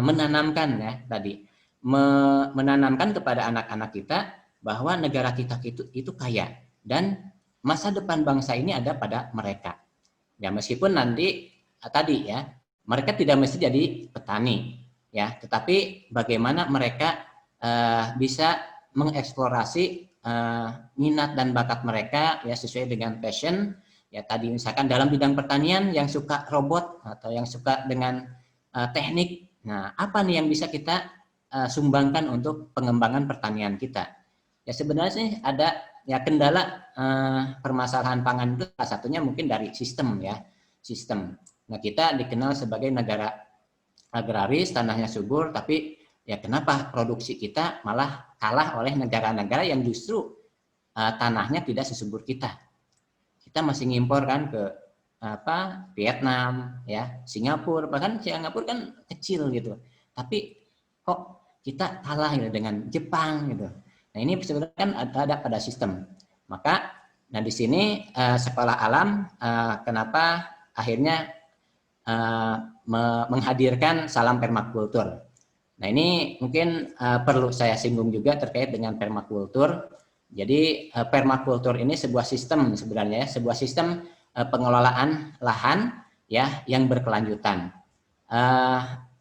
menanamkan ya tadi, menanamkan kepada anak-anak kita bahwa negara kita itu kaya dan masa depan bangsa ini ada pada mereka. Ya meskipun nanti tadi ya mereka tidak mesti jadi petani ya, tetapi bagaimana mereka bisa mengeksplorasi minat dan bakat mereka ya sesuai dengan passion ya, tadi misalkan dalam bidang pertanian yang suka robot atau yang suka dengan teknik. Nah, apa nih yang bisa kita sumbangkan untuk pengembangan pertanian kita? Ya sebenarnya sih ada ya kendala permasalahan pangan itu salah satunya mungkin dari sistem ya, sistem. Nah, kita dikenal sebagai negara agraris, tanahnya subur, tapi ya kenapa produksi kita malah kalah oleh negara-negara yang justru tanahnya tidak sesubur kita. Kita masih ngimpor kan ke Vietnam ya, Singapura, bahkan Singapura kan kecil gitu. Tapi kok kita kalah gitu dengan Jepang gitu. Nah, ini sebenarnya kan ada pada sistem. Maka nah di sini sekolah alam kenapa akhirnya menghadirkan salam permakultur. Nah, ini mungkin perlu saya singgung juga terkait dengan permakultur. Jadi permakultur ini sebuah sistem sebenarnya, sebuah sistem pengelolaan lahan ya yang berkelanjutan.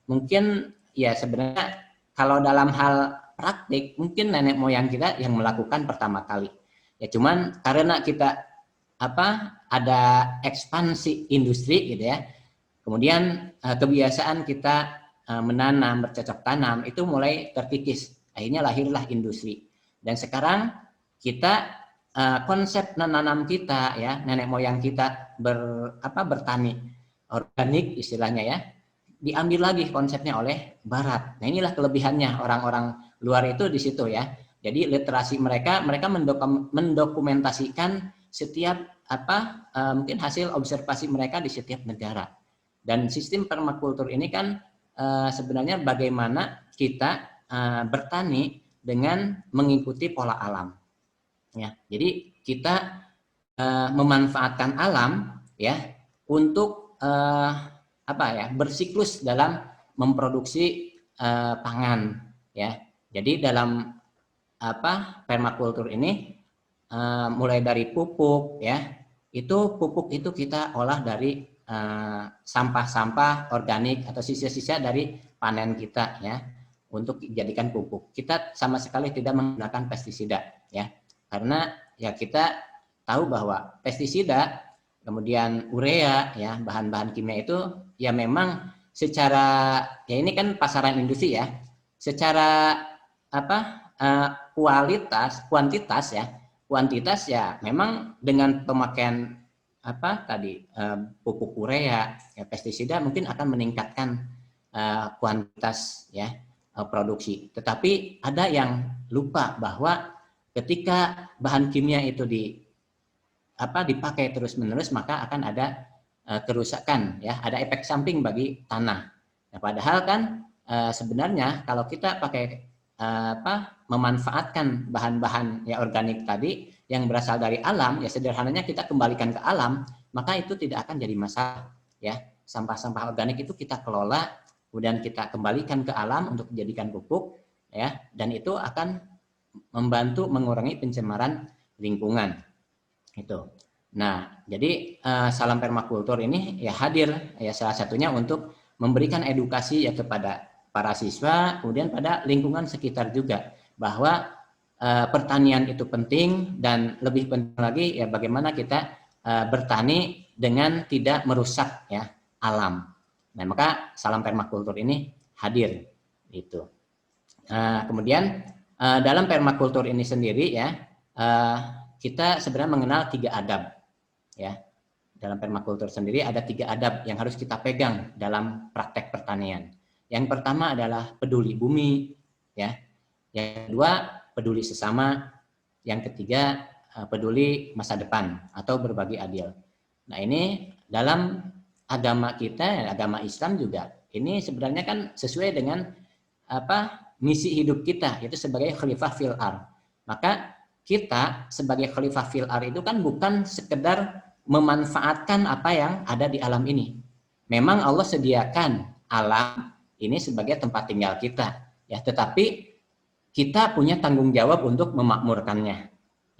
Mungkin ya sebenarnya kalau dalam hal praktik mungkin nenek moyang kita yang melakukan pertama kali. Ya cuman karena kita ada ekspansi industri gitu ya. Kemudian kebiasaan kita menanam, bercocok tanam itu mulai terkikis. Akhirnya lahirlah industri. Dan sekarang kita konsep menanam kita ya, nenek moyang kita bertani organik istilahnya ya, diambil lagi konsepnya oleh barat. Nah, inilah kelebihannya orang-orang luar itu di situ ya. Jadi literasi mereka mendokumentasikan setiap mungkin hasil observasi mereka di setiap negara. Dan sistem permakultur ini kan sebenarnya bagaimana kita bertani dengan mengikuti pola alam. Ya, jadi kita memanfaatkan alam ya untuk bersiklus dalam memproduksi pangan ya. Jadi dalam permakultur ini mulai dari pupuk ya, pupuk itu kita olah dari sampah-sampah organik atau sisa-sisa dari panen kita ya untuk dijadikan pupuk. Kita sama sekali tidak menggunakan pestisida ya. Karena ya kita tahu bahwa pestisida kemudian urea ya bahan-bahan kimia itu ya memang secara ya ini kan pasaran industri ya. Secara kuantitas ya memang dengan pemakaian pupuk urea ya pestisida mungkin akan meningkatkan kuantitas ya produksi. Tetapi ada yang lupa bahwa ketika bahan kimia itu dipakai terus-menerus maka akan ada kerusakan ya, ada efek samping bagi tanah. Nah, padahal kan sebenarnya kalau kita pakai memanfaatkan bahan-bahan ya organik tadi yang berasal dari alam ya sederhananya kita kembalikan ke alam maka itu tidak akan jadi masalah ya. Sampah-sampah organik itu kita kelola kemudian kita kembalikan ke alam untuk dijadikan pupuk ya dan itu akan membantu mengurangi pencemaran lingkungan itu. Nah, jadi salam permakultur ini ya hadir ya salah satunya untuk memberikan edukasi ya kepada para siswa kemudian pada lingkungan sekitar juga bahwa pertanian itu penting dan lebih penting lagi ya bagaimana kita bertani dengan tidak merusak ya alam. Nah, maka salam permakultur ini hadir itu. Kemudian dalam permakultur ini sendiri ya kita sebenarnya mengenal 3 adab ya. Dalam permakultur sendiri ada 3 adab yang harus kita pegang dalam praktek pertanian. Yang pertama adalah peduli bumi ya. Yang kedua peduli sesama, yang ketiga peduli masa depan atau berbagi adil. Nah, ini dalam agama kita, agama Islam juga ini sebenarnya kan sesuai dengan misi hidup kita yaitu sebagai khalifah fil ardh. Maka kita sebagai khalifah fil ardh itu kan bukan sekedar memanfaatkan apa yang ada di alam ini. Memang Allah sediakan alam ini sebagai tempat tinggal kita ya, tetapi kita punya tanggung jawab untuk memakmurkannya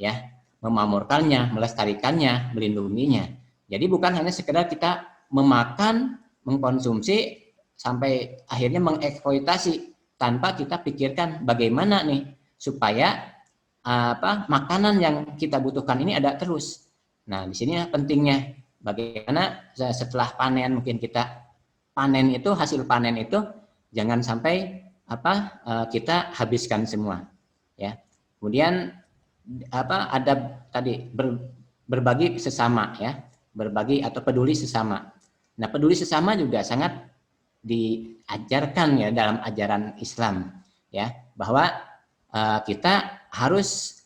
ya, memakmurkannya, melestarikannya, melindunginya. Jadi bukan hanya sekedar kita memakan, mengkonsumsi sampai akhirnya mengeksploitasi tanpa kita pikirkan bagaimana nih supaya makanan yang kita butuhkan ini ada terus. Nah, di sini pentingnya bagaimana setelah panen mungkin kita panen itu hasil panen itu jangan sampai kita habiskan semua ya. Kemudian ada tadi berbagi sesama ya, berbagi atau peduli sesama. Nah, peduli sesama juga sangat diajarkan ya dalam ajaran Islam ya, bahwa kita harus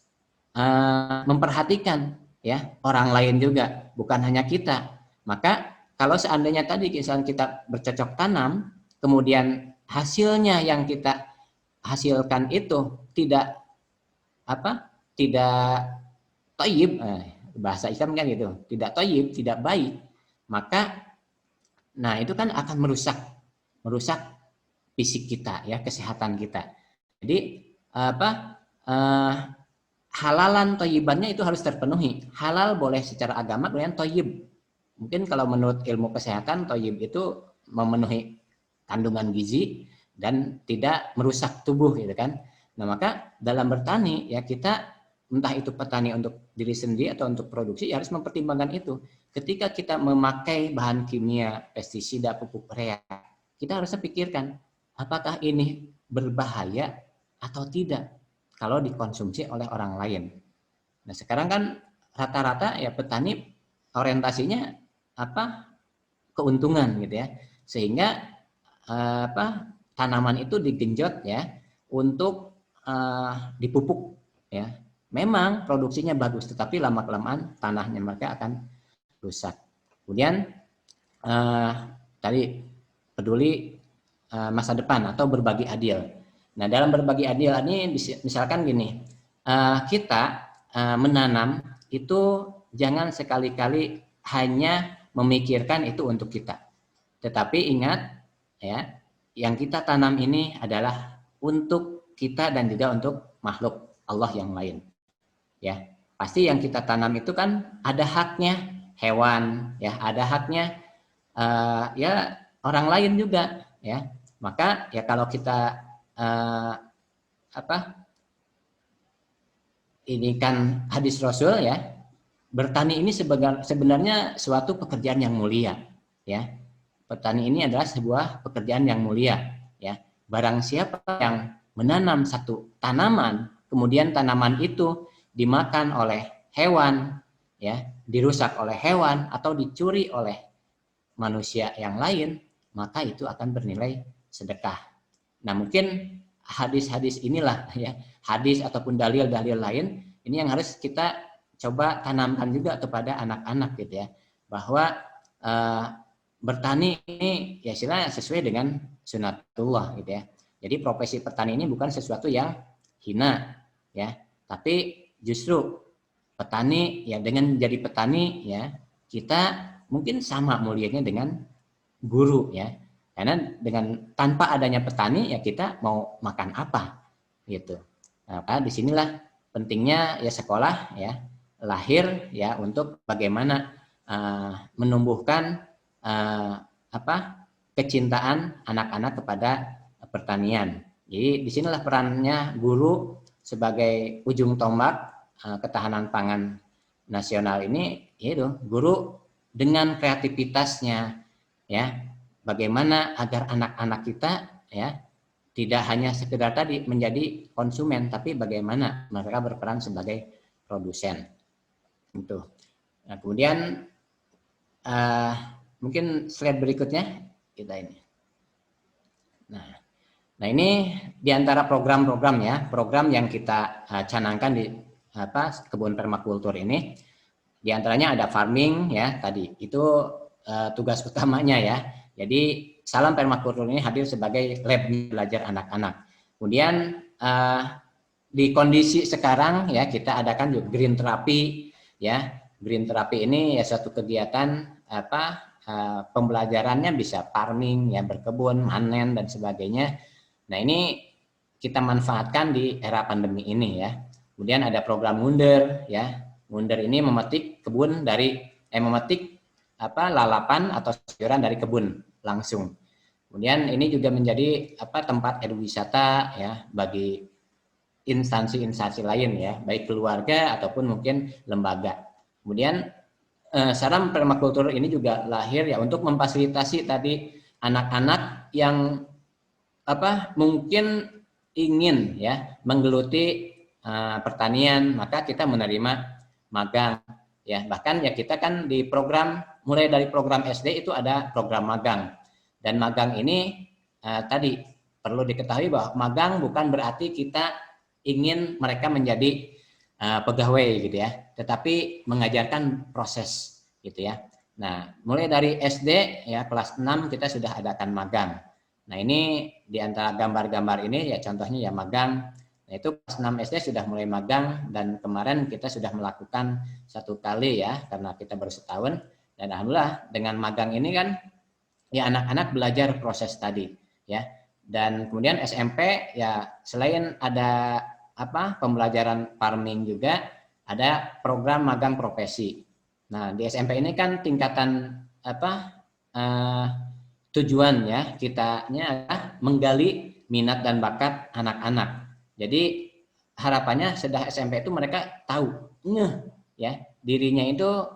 memperhatikan ya orang lain juga, bukan hanya kita. Maka kalau seandainya tadi misalnya kita bercocok tanam, kemudian hasilnya yang kita hasilkan itu tidak thayyib, bahasa Islam kan gitu, tidak thayyib, tidak baik, maka nah itu kan akan merusak fisik kita ya, kesehatan kita. Jadi halalan thayyibannya itu harus terpenuhi. Halal boleh secara agama, kemudian thayyib. Mungkin kalau menurut ilmu kesehatan thayyib itu memenuhi kandungan gizi dan tidak merusak tubuh gitu kan. Nah, maka dalam bertani ya kita entah itu petani untuk diri sendiri atau untuk produksi ya harus mempertimbangkan itu. Ketika kita memakai bahan kimia, pestisida, pupuk urea, kita harus pikirkan apakah ini berbahaya atau tidak kalau dikonsumsi oleh orang lain. Nah, sekarang kan rata-rata ya petani orientasinya keuntungan gitu ya. Sehingga tanaman itu digenjot ya untuk dipupuk ya. Memang produksinya bagus, tetapi lama-kelamaan tanahnya mereka akan rusak. Kemudian tadi peduli masa depan atau berbagi adil. Nah, dalam berbagi adil ini misalkan gini, kita menanam itu jangan sekali-kali hanya memikirkan itu untuk kita. Tetapi ingat ya, yang kita tanam ini adalah untuk kita dan juga untuk makhluk Allah yang lain. Ya, pasti yang kita tanam itu kan ada haknya hewan, ya, ada haknya ya orang lain juga ya. Maka ya kalau kita ini kan hadis Rasul ya, bertani ini sebenarnya suatu pekerjaan yang mulia ya. Petani ini adalah sebuah pekerjaan yang mulia ya. Barang siapa yang menanam satu tanaman, kemudian tanaman itu dimakan oleh hewan ya, dirusak oleh hewan atau dicuri oleh manusia yang lain, maka itu akan bernilai sedekah. Nah, mungkin hadis-hadis inilah ya, hadis ataupun dalil-dalil lain ini yang harus kita coba tanamkan juga kepada anak-anak gitu ya, bahwa bertani ini ya istilahnya sesuai dengan sunatullah gitu ya. Jadi profesi petani ini bukan sesuatu yang hina ya, tapi justru petani ya, dengan jadi petani ya kita mungkin sama mulianya dengan guru ya. Karena dengan tanpa adanya petani ya kita mau makan apa gitu. Nah, disinilah pentingnya ya sekolah ya, lahir ya untuk bagaimana menumbuhkan kecintaan anak-anak kepada pertanian. Jadi disinilah perannya guru sebagai ujung tombak ketahanan pangan nasional ini, yaitu guru dengan kreativitasnya ya, bagaimana agar anak-anak kita ya tidak hanya sekedar tadi menjadi konsumen, tapi bagaimana mereka berperan sebagai produsen. Itu. Nah, kemudian mungkin slide berikutnya kita ini. Nah ini diantara program-program ya, program yang kita canangkan di kebun permakultur ini, diantaranya ada farming ya tadi, itu tugas utamanya ya. Jadi Salam Permakultur ini hadir sebagai lab belajar anak-anak. Kemudian di kondisi sekarang ya kita adakan juga green therapy ya. Green therapy ini ya suatu kegiatan pembelajarannya bisa farming ya, berkebun, manen dan sebagainya. Nah, ini kita manfaatkan di era pandemi ini ya. Kemudian ada program Ngunder ya. Ngunder ini memetik kebun dari memetik lalapan atau sayuran dari kebun langsung. Kemudian ini juga menjadi tempat edukasi ya bagi instansi-instansi lain ya, baik keluarga ataupun mungkin lembaga. Kemudian Salam Permakultur ini juga lahir ya untuk memfasilitasi tadi anak-anak yang mungkin ingin ya menggeluti pertanian, maka kita menerima magang ya. Bahkan ya kita kan di program, mulai dari program SD itu ada program magang. Dan magang ini tadi perlu diketahui bahwa magang bukan berarti kita ingin mereka menjadi pegawai gitu ya, tetapi mengajarkan proses gitu ya. Nah, mulai dari SD ya kelas 6 kita sudah adakan magang. Nah, ini di antara gambar-gambar ini ya contohnya ya magang. Nah, itu kelas 6 SD sudah mulai magang, dan kemarin kita sudah melakukan 1 kali ya karena kita baru setahun. Dan alhamdulillah dengan magang ini kan ya anak-anak belajar proses tadi ya. Dan kemudian SMP ya selain ada pembelajaran farming juga ada program magang profesi. Nah, di SMP ini kan tingkatan tujuan ya kitanya adalah menggali minat dan bakat anak-anak. Jadi harapannya sudah SMP itu mereka tahu ya dirinya itu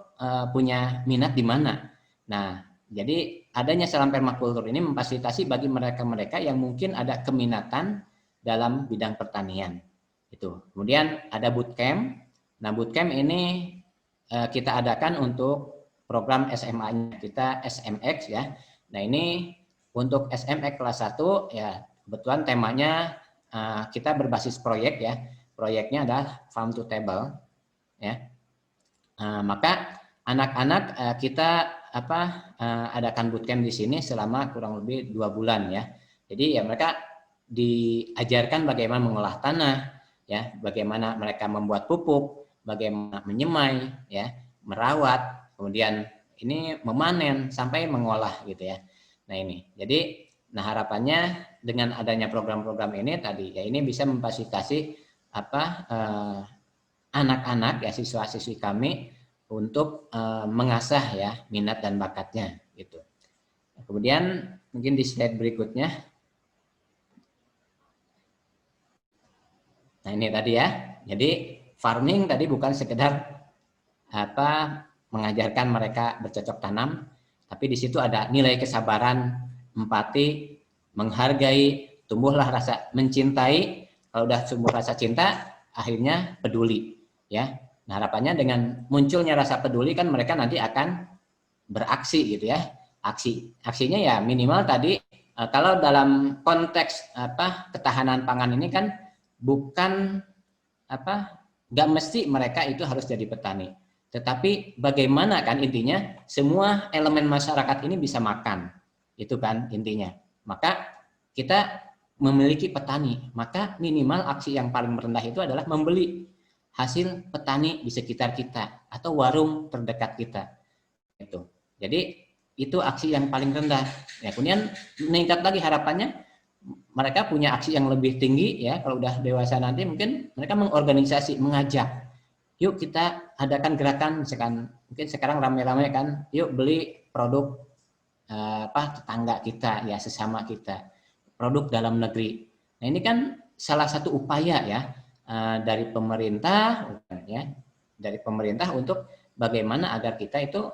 punya minat di mana. Nah, jadi adanya Salam Permakultur ini memfasilitasi bagi mereka-mereka yang mungkin ada keminatan dalam bidang pertanian. Itu. Kemudian ada bootcamp. Nah, bootcamp ini kita adakan untuk program SMA-nya kita SMX ya. Nah, ini untuk SMX kelas 1 ya kebetulan temanya kita berbasis proyek ya. Proyeknya adalah farm to table ya. Maka anak-anak kita adakan bootcamp di sini selama kurang lebih 2 bulan ya. Jadi ya mereka diajarkan bagaimana mengolah tanah ya, bagaimana mereka membuat pupuk, bagaimana menyemai ya, merawat, kemudian ini memanen sampai mengolah gitu ya. Nah, ini. Jadi harapannya dengan adanya program-program ini tadi ya ini bisa memfasilitasi anak-anak ya, siswa-siswi kami untuk mengasah ya minat dan bakatnya gitu. Kemudian mungkin di slide berikutnya. Nah ini tadi ya. Jadi farming tadi bukan sekedar mengajarkan mereka bercocok tanam, tapi di situ ada nilai kesabaran, empati, menghargai, tumbuhlah rasa mencintai. Kalau udah tumbuh rasa cinta, akhirnya peduli, ya. Nah harapannya dengan munculnya rasa peduli kan mereka nanti akan beraksi gitu ya. Aksinya ya minimal tadi kalau dalam konteks ketahanan pangan ini kan bukan nggak mesti mereka itu harus jadi petani, tetapi bagaimana kan intinya semua elemen masyarakat ini bisa makan, itu kan intinya. Maka kita memiliki petani, maka minimal aksi yang paling rendah itu adalah membeli hasil petani di sekitar kita atau warung terdekat kita. Itu. Jadi itu aksi yang paling rendah. Ya, kemudian meningkat lagi harapannya mereka punya aksi yang lebih tinggi ya. Kalau udah dewasa nanti mungkin mereka mengorganisasi, mengajak. Yuk kita adakan gerakan, misalkan mungkin sekarang ramai-ramai kan, yuk beli produk tetangga kita ya, sesama kita, produk dalam negeri. Nah ini kan salah satu upaya ya dari pemerintah ya, dari pemerintah untuk bagaimana agar kita itu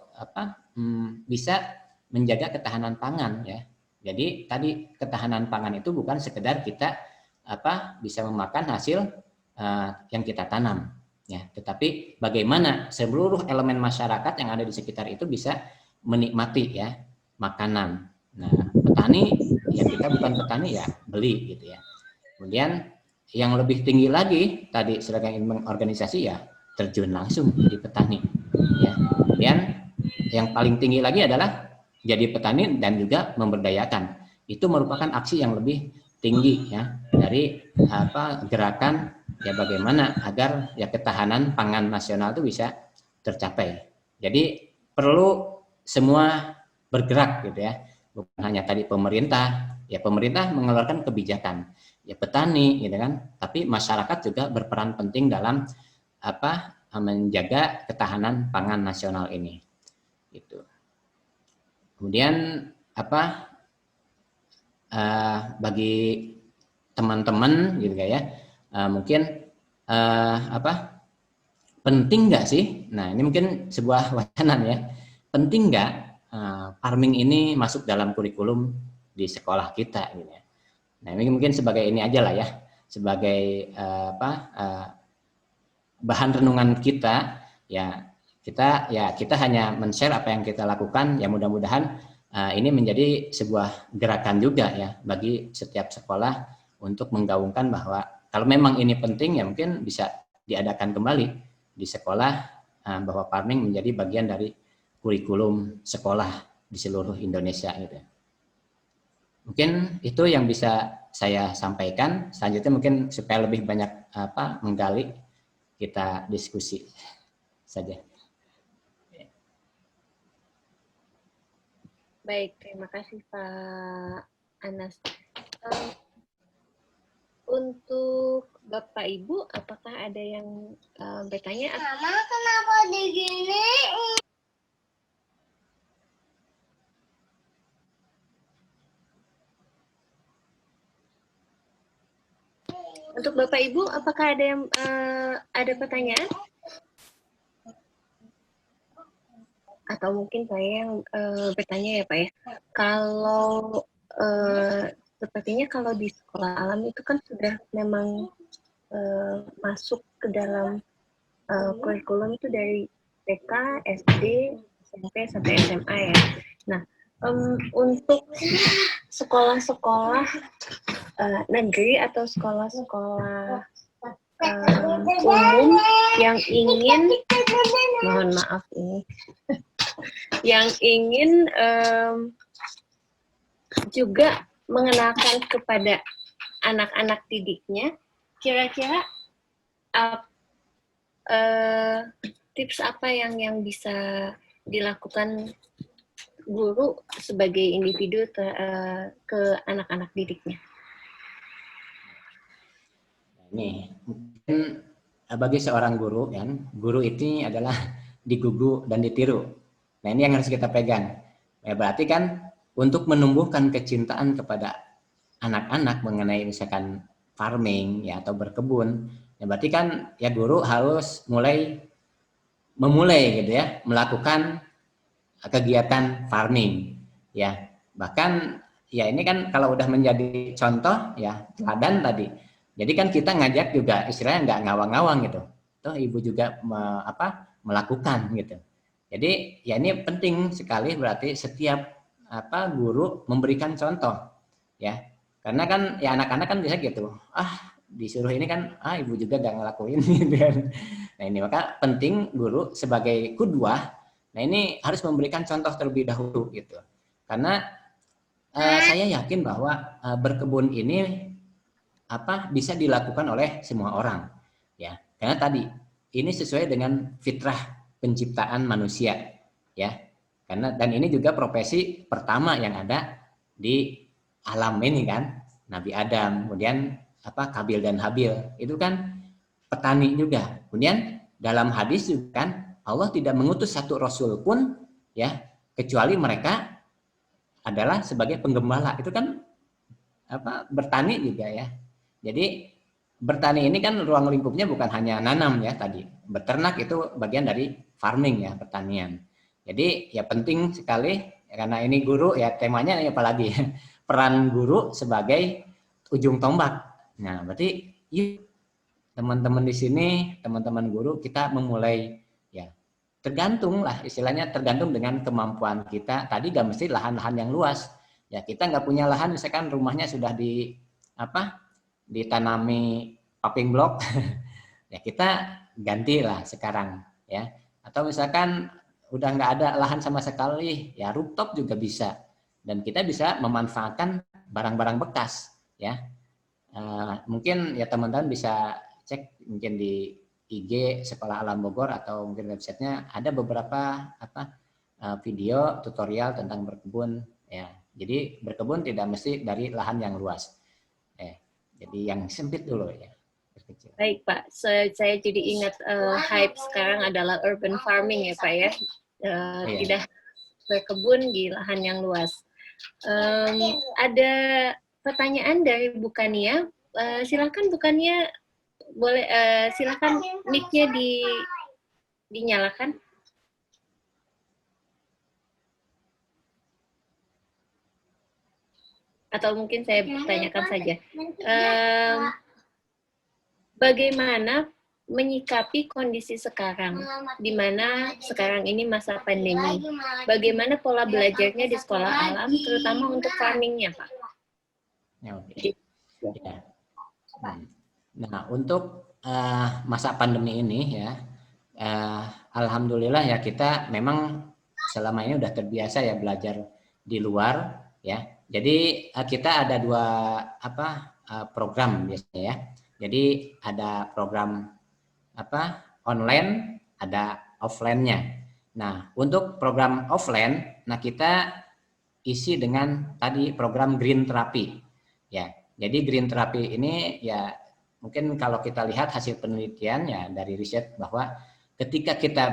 bisa menjaga ketahanan pangan ya. Jadi tadi ketahanan pangan itu bukan sekedar kita bisa memakan hasil yang kita tanam ya, tetapi bagaimana seluruh elemen masyarakat yang ada di sekitar itu bisa menikmati ya makanan. Nah, petani ya kita bukan petani ya beli gitu ya. Kemudian yang lebih tinggi lagi tadi sebagai organisasi ya terjun langsung jadi petani ya. Kemudian yang paling tinggi lagi adalah jadi petani dan juga memberdayakan. Itu merupakan aksi yang lebih tinggi ya dari gerakan ya bagaimana agar ya ketahanan pangan nasional itu bisa tercapai. Jadi perlu semua bergerak gitu ya. Bukan hanya tadi pemerintah, ya pemerintah mengeluarkan kebijakan, ya petani gitu kan, tapi masyarakat juga berperan penting dalam menjaga ketahanan pangan nasional ini. Gitu. Kemudian bagi teman-teman gitu ya, mungkin penting nggak sih? Nah ini mungkin sebuah wacana ya, penting nggak farming ini masuk dalam kurikulum di sekolah kita gitu ya. Nah ini mungkin sebagai ini aja lah ya, sebagai bahan renungan kita ya. Kita hanya men-share apa yang kita lakukan ya, mudah-mudahan ini menjadi sebuah gerakan juga ya bagi setiap sekolah untuk menggaungkan bahwa kalau memang ini penting ya mungkin bisa diadakan kembali di sekolah bahwa farming menjadi bagian dari kurikulum sekolah di seluruh Indonesia gitu. Mungkin itu yang bisa saya sampaikan. Selanjutnya mungkin supaya lebih banyak menggali, kita diskusi saja. Baik, terima kasih Pak Anas. Untuk Bapak Ibu, apakah ada yang bertanya? Mama, kenapa begini? Untuk Bapak Ibu, apakah ada yang ada pertanyaan? Atau mungkin saya yang bertanya ya Pak ya. Kalau sepertinya kalau di sekolah alam itu kan sudah memang masuk ke dalam kurikulum itu dari TK, SD, SMP sampai SMA ya. Nah, untuk sekolah-sekolah negeri atau sekolah-sekolah umum yang ingin, mohon maaf ini, yang ingin juga mengenalkan kepada anak-anak didiknya, kira-kira tips apa yang bisa dilakukan guru sebagai individu ke anak-anak didiknya? Ini mungkin bagi seorang guru kan, guru ini adalah digugu dan ditiru. Nah ini yang harus kita pegang. Ya, berarti kan untuk menumbuhkan kecintaan kepada anak-anak mengenai misalkan farming ya atau berkebun, ya berarti kan ya guru harus memulai gitu ya, melakukan kegiatan farming ya. Bahkan ya ini kan kalau udah menjadi contoh ya, teladan tadi. Jadi kan kita ngajak juga istilahnya nggak ngawang-ngawang gitu. Toh ibu juga melakukan gitu. Jadi ya ini penting sekali berarti setiap guru memberikan contoh ya. Karena kan ya anak-anak kan bisa gitu. Disuruh ini kan ibu juga gak ngelakuin gitu kan. Nah ini maka penting guru sebagai qudwah, nah ini harus memberikan contoh terlebih dahulu gitu. Karena saya yakin bahwa berkebun ini bisa dilakukan oleh semua orang ya. Karena tadi ini sesuai dengan fitrah penciptaan manusia ya. Karena dan ini juga profesi pertama yang ada di alam ini kan, Nabi Adam, kemudian Kabil dan Habil itu kan petani juga. Kemudian dalam hadis juga kan Allah tidak mengutus satu rasul pun ya kecuali mereka adalah sebagai penggembala. Itu kan bertani juga ya. Jadi bertani ini kan ruang lingkupnya bukan hanya nanam ya tadi. Beternak itu bagian dari farming ya, pertanian. Jadi ya penting sekali karena ini guru ya temanya apalagi peran guru sebagai ujung tombak. Nah, berarti yuk teman-teman di sini, teman-teman guru kita memulai ya tergantung lah istilahnya tergantung dengan kemampuan kita. Tadi gak mesti lahan-lahan yang luas. Ya kita nggak punya lahan misalkan rumahnya sudah ditanami paving block. Ya kita gantilah sekarang ya. Atau misalkan udah nggak ada lahan sama sekali, ya rooftop juga bisa. Dan kita bisa memanfaatkan barang-barang bekas ya. Mungkin ya teman-teman bisa cek mungkin di IG Sekolah Alam Bogor atau mungkin websitenya ada beberapa video tutorial tentang berkebun ya. Jadi berkebun tidak mesti dari lahan yang luas. Jadi yang sempit dulu ya. Kecil. Baik Pak, saya jadi ingat hype sekarang adalah urban farming ya Pak ya. Tidak berkebun di lahan yang luas. Ada pertanyaan dari Bukania. Silakan Bukania, boleh silakan mic-nya dinyalakan. Atau mungkin saya tanyakan saja. Bagaimana menyikapi kondisi sekarang, di mana sekarang ini masa pandemi? Bagaimana pola belajarnya di sekolah alam, terutama untuk farmingnya, Pak? Ya. Nah, untuk masa pandemi ini ya, alhamdulillah ya kita memang selama ini udah terbiasa ya belajar di luar ya. Jadi kita ada dua program biasanya ya. Jadi ada program online, ada offline-nya. Nah, untuk program offline, nah kita isi dengan tadi program green therapy. Ya, jadi green therapy ini ya mungkin kalau kita lihat hasil penelitian ya dari riset bahwa ketika kita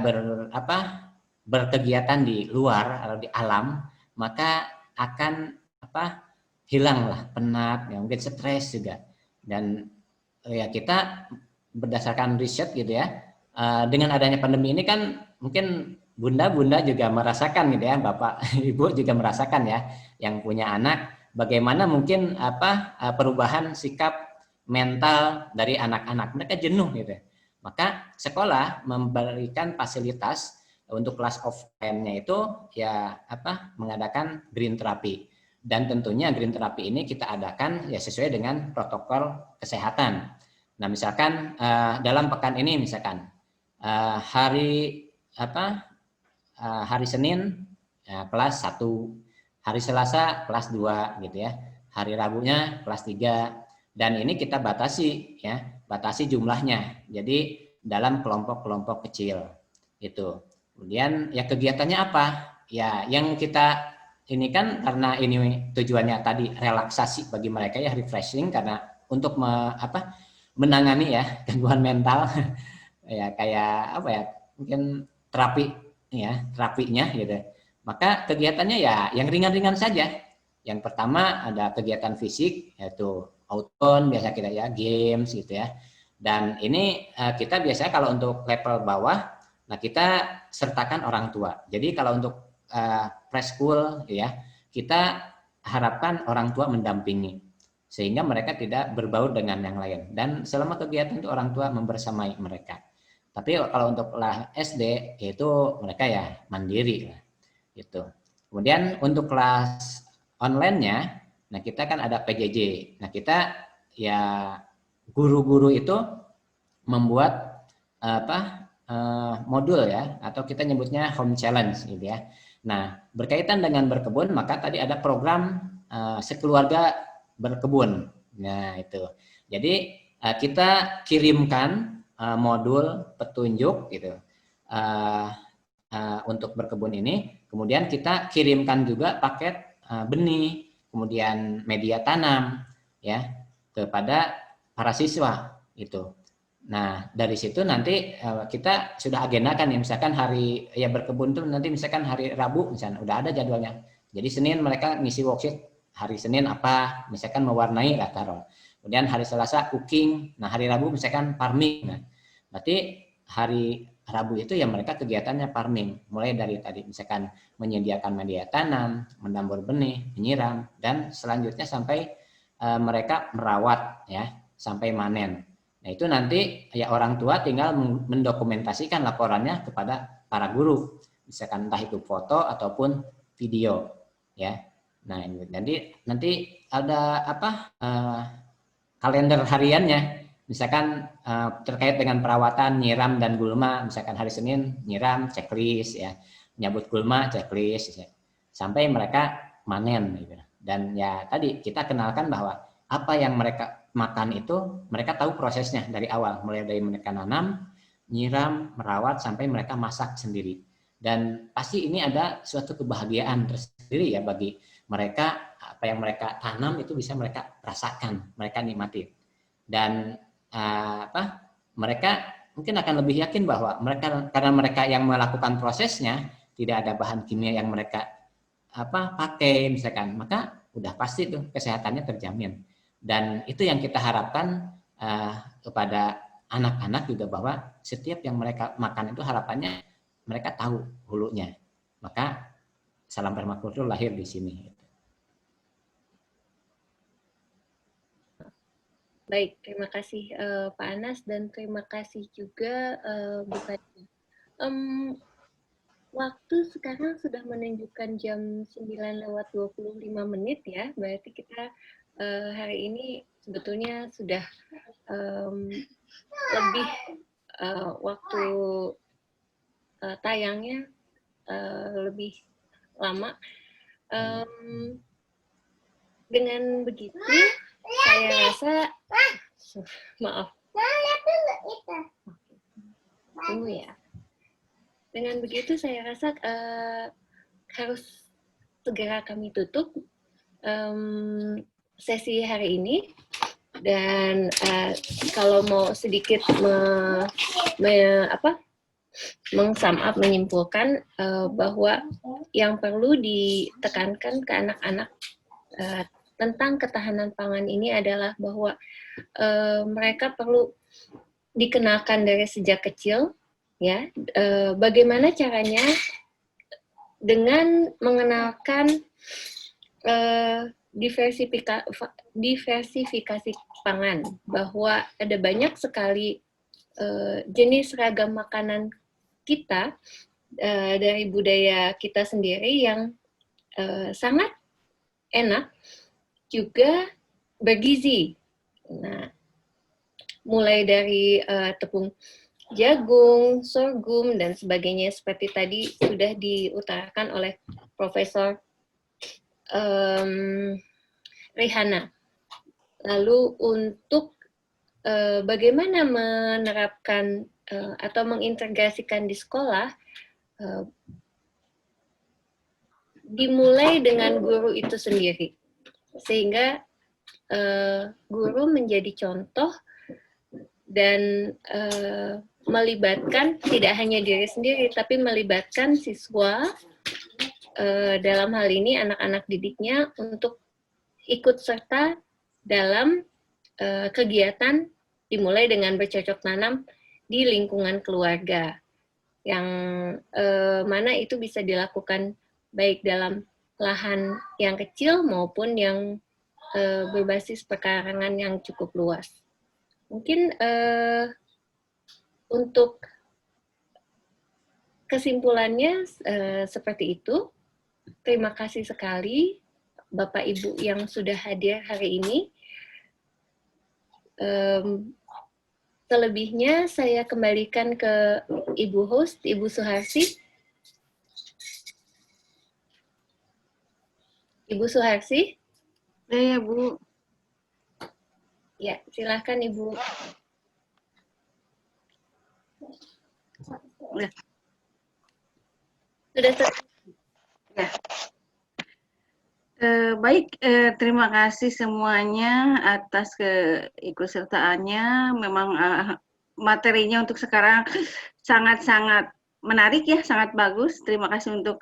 berkegiatan di luar atau di alam, maka akan hilanglah penat, ya mungkin stres juga. Dan ya kita berdasarkan riset gitu ya, dengan adanya pandemi ini kan mungkin bunda-bunda juga merasakan gitu ya, bapak ibu juga merasakan ya, yang punya anak, bagaimana mungkin perubahan sikap mental dari anak-anak, mereka jenuh gitu. Maka sekolah memberikan fasilitas untuk kelas offline-nya itu ya mengadakan green therapy. Dan tentunya green therapy ini kita adakan ya sesuai dengan protokol kesehatan. Nah, misalkan dalam pekan ini misalkan hari Senin kelas 1, hari Selasa kelas 2 gitu ya. Hari Rabunya kelas 3 dan ini kita batasi jumlahnya. Jadi dalam kelompok-kelompok kecil itu. Kemudian ya kegiatannya apa? Ya yang kita ini kan karena ini tujuannya tadi relaksasi bagi mereka ya, refreshing karena untuk menangani ya gangguan mental ya kayak mungkin terapinya gitu. Maka kegiatannya ya yang ringan-ringan saja. Yang pertama ada kegiatan fisik, yaitu outbound, biasa kita ya, games gitu ya. Dan ini kita biasanya kalau untuk level bawah, nah kita sertakan orang tua. Jadi kalau untuk preschool ya, kita harapkan orang tua mendampingi sehingga mereka tidak berbaur dengan yang lain. Dan selama kegiatan itu orang tua membersamai mereka. Tapi kalau untuk kelas SD itu mereka ya mandiri lah, gitu. Kemudian untuk kelas online-nya, nah kita kan ada PJJ. Nah kita ya guru-guru itu membuat modul ya, atau kita nyebutnya home challenge gitu ya. Nah berkaitan dengan berkebun, maka tadi ada program sekeluarga berkebun. Nah itu. Jadi kita kirimkan modul petunjuk gitu untuk berkebun ini. Kemudian kita kirimkan juga paket benih, kemudian media tanam ya kepada para siswa itu. Nah dari situ nanti kita sudah agendakan ya, misalkan hari ya berkebun itu nanti misalkan hari Rabu misalnya udah ada jadwalnya. Jadi Senin mereka ngisi worksheet, hari Senin apa, misalkan mewarnai lah taruh. Kemudian hari Selasa cooking, nah hari Rabu misalkan farming. Nah, berarti hari Rabu itu ya mereka kegiatannya farming, mulai dari tadi misalkan menyediakan media tanam, menabur benih, menyiram, dan selanjutnya sampai mereka merawat ya sampai manen. Nah itu nanti ya orang tua tinggal mendokumentasikan laporannya kepada para guru, misalkan entah itu foto ataupun video ya. Nah, nanti ada kalender hariannya, misalkan terkait dengan perawatan nyiram dan gulma, misalkan hari Senin nyiram checklist ya, nyabut gulma checklist ya, sampai mereka manen gitu. Dan ya tadi kita kenalkan bahwa apa yang mereka makan itu mereka tahu prosesnya dari awal, mulai dari mereka nanam, nyiram, merawat sampai mereka masak sendiri. Dan pasti ini ada suatu kebahagiaan tersendiri ya bagi mereka, apa yang mereka tanam itu bisa mereka rasakan, mereka nikmati. Dan mereka mungkin akan lebih yakin bahwa mereka, karena mereka yang melakukan prosesnya, tidak ada bahan kimia yang mereka pakai misalkan, maka udah pasti tuh kesehatannya terjamin. Dan itu yang kita harapkan kepada anak-anak juga, bahwa setiap yang mereka makan itu harapannya mereka tahu hulunya. Maka salam permakultur lahir di sini. Baik, terima kasih Pak Anas, dan terima kasih juga Bu Fatia. Waktu sekarang sudah menunjukkan jam 9:25 ya, berarti kita hari ini sebetulnya sudah lebih waktu tayangnya lebih lama. Dengan begitu, saya rasa, maaf, tunggu ya. Dengan begitu saya rasa harus segera kami tutup sesi hari ini. Dan kalau mau sedikit meng-sum up, menyimpulkan bahwa yang perlu ditekankan ke anak-anak tentang ketahanan pangan ini adalah bahwa mereka perlu dikenalkan dari sejak kecil, ya, bagaimana caranya dengan mengenalkan diversifikasi pangan, bahwa ada banyak sekali jenis ragam makanan kita dari budaya kita sendiri yang sangat enak, juga bergizi. Nah, mulai dari tepung jagung, sorghum, dan sebagainya, seperti tadi sudah diutarakan oleh Profesor Rihana. Lalu untuk bagaimana menerapkan atau mengintegrasikan di sekolah, dimulai dengan guru itu sendiri, sehingga guru menjadi contoh dan melibatkan tidak hanya diri sendiri, tapi melibatkan siswa dalam hal ini anak-anak didiknya untuk ikut serta dalam kegiatan dimulai dengan bercocok tanam di lingkungan keluarga, yang mana itu bisa dilakukan baik dalam lahan yang kecil maupun yang berbasis pekarangan yang cukup luas. Mungkin untuk kesimpulannya seperti itu. Terima kasih sekali Bapak Ibu yang sudah hadir hari ini. Selebihnya saya kembalikan ke Ibu host, Ibu Suharsi. Ibu Suharsi? Ya, Bu. Ya, silakan Ibu. Ya. Sudah selesai. Ya. Baik, terima kasih semuanya atas keikutsertaannya. Memang materinya untuk sekarang sangat-sangat menarik ya, sangat bagus. Terima kasih untuk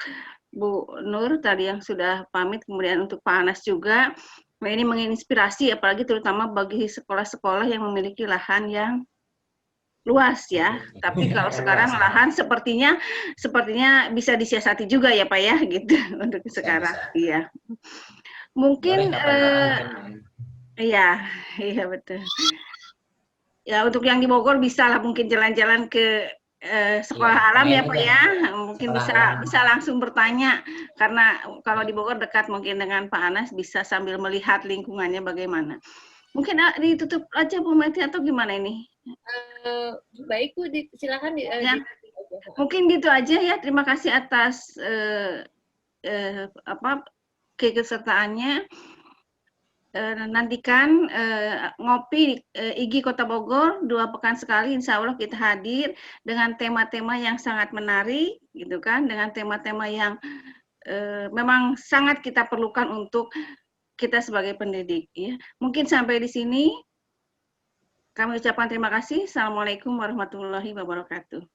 Bu Nur tadi yang sudah pamit, kemudian untuk Pak Anas juga. Nah, ini menginspirasi apalagi terutama bagi sekolah-sekolah yang memiliki lahan yang luas ya. Tapi kalau sekarang lahan sepertinya bisa disiasati juga ya Pak ya, gitu untuk sekarang. Iya. Mungkin iya betul. Ya untuk yang di Bogor bisa lah mungkin jalan-jalan ke sekolah alam ya Pak ya. Mungkin bisa langsung bertanya, karena kalau di Bogor dekat mungkin dengan Pak Anas, bisa sambil melihat lingkungannya bagaimana. Mungkin ditutup aja Bu Meti atau gimana ini? Baik Bu, silakan. Ya. Mungkin gitu aja ya. Terima kasih atas keikutsertaannya. Nantikan ngopi IGI Kota Bogor 2 pekan sekali, insya Allah kita hadir dengan tema-tema yang sangat menarik, gitu kan? Dengan tema-tema yang memang sangat kita perlukan untuk kita sebagai pendidik. Ya. Mungkin sampai di sini. Kami ucapkan terima kasih. Assalamualaikum warahmatullahi wabarakatuh.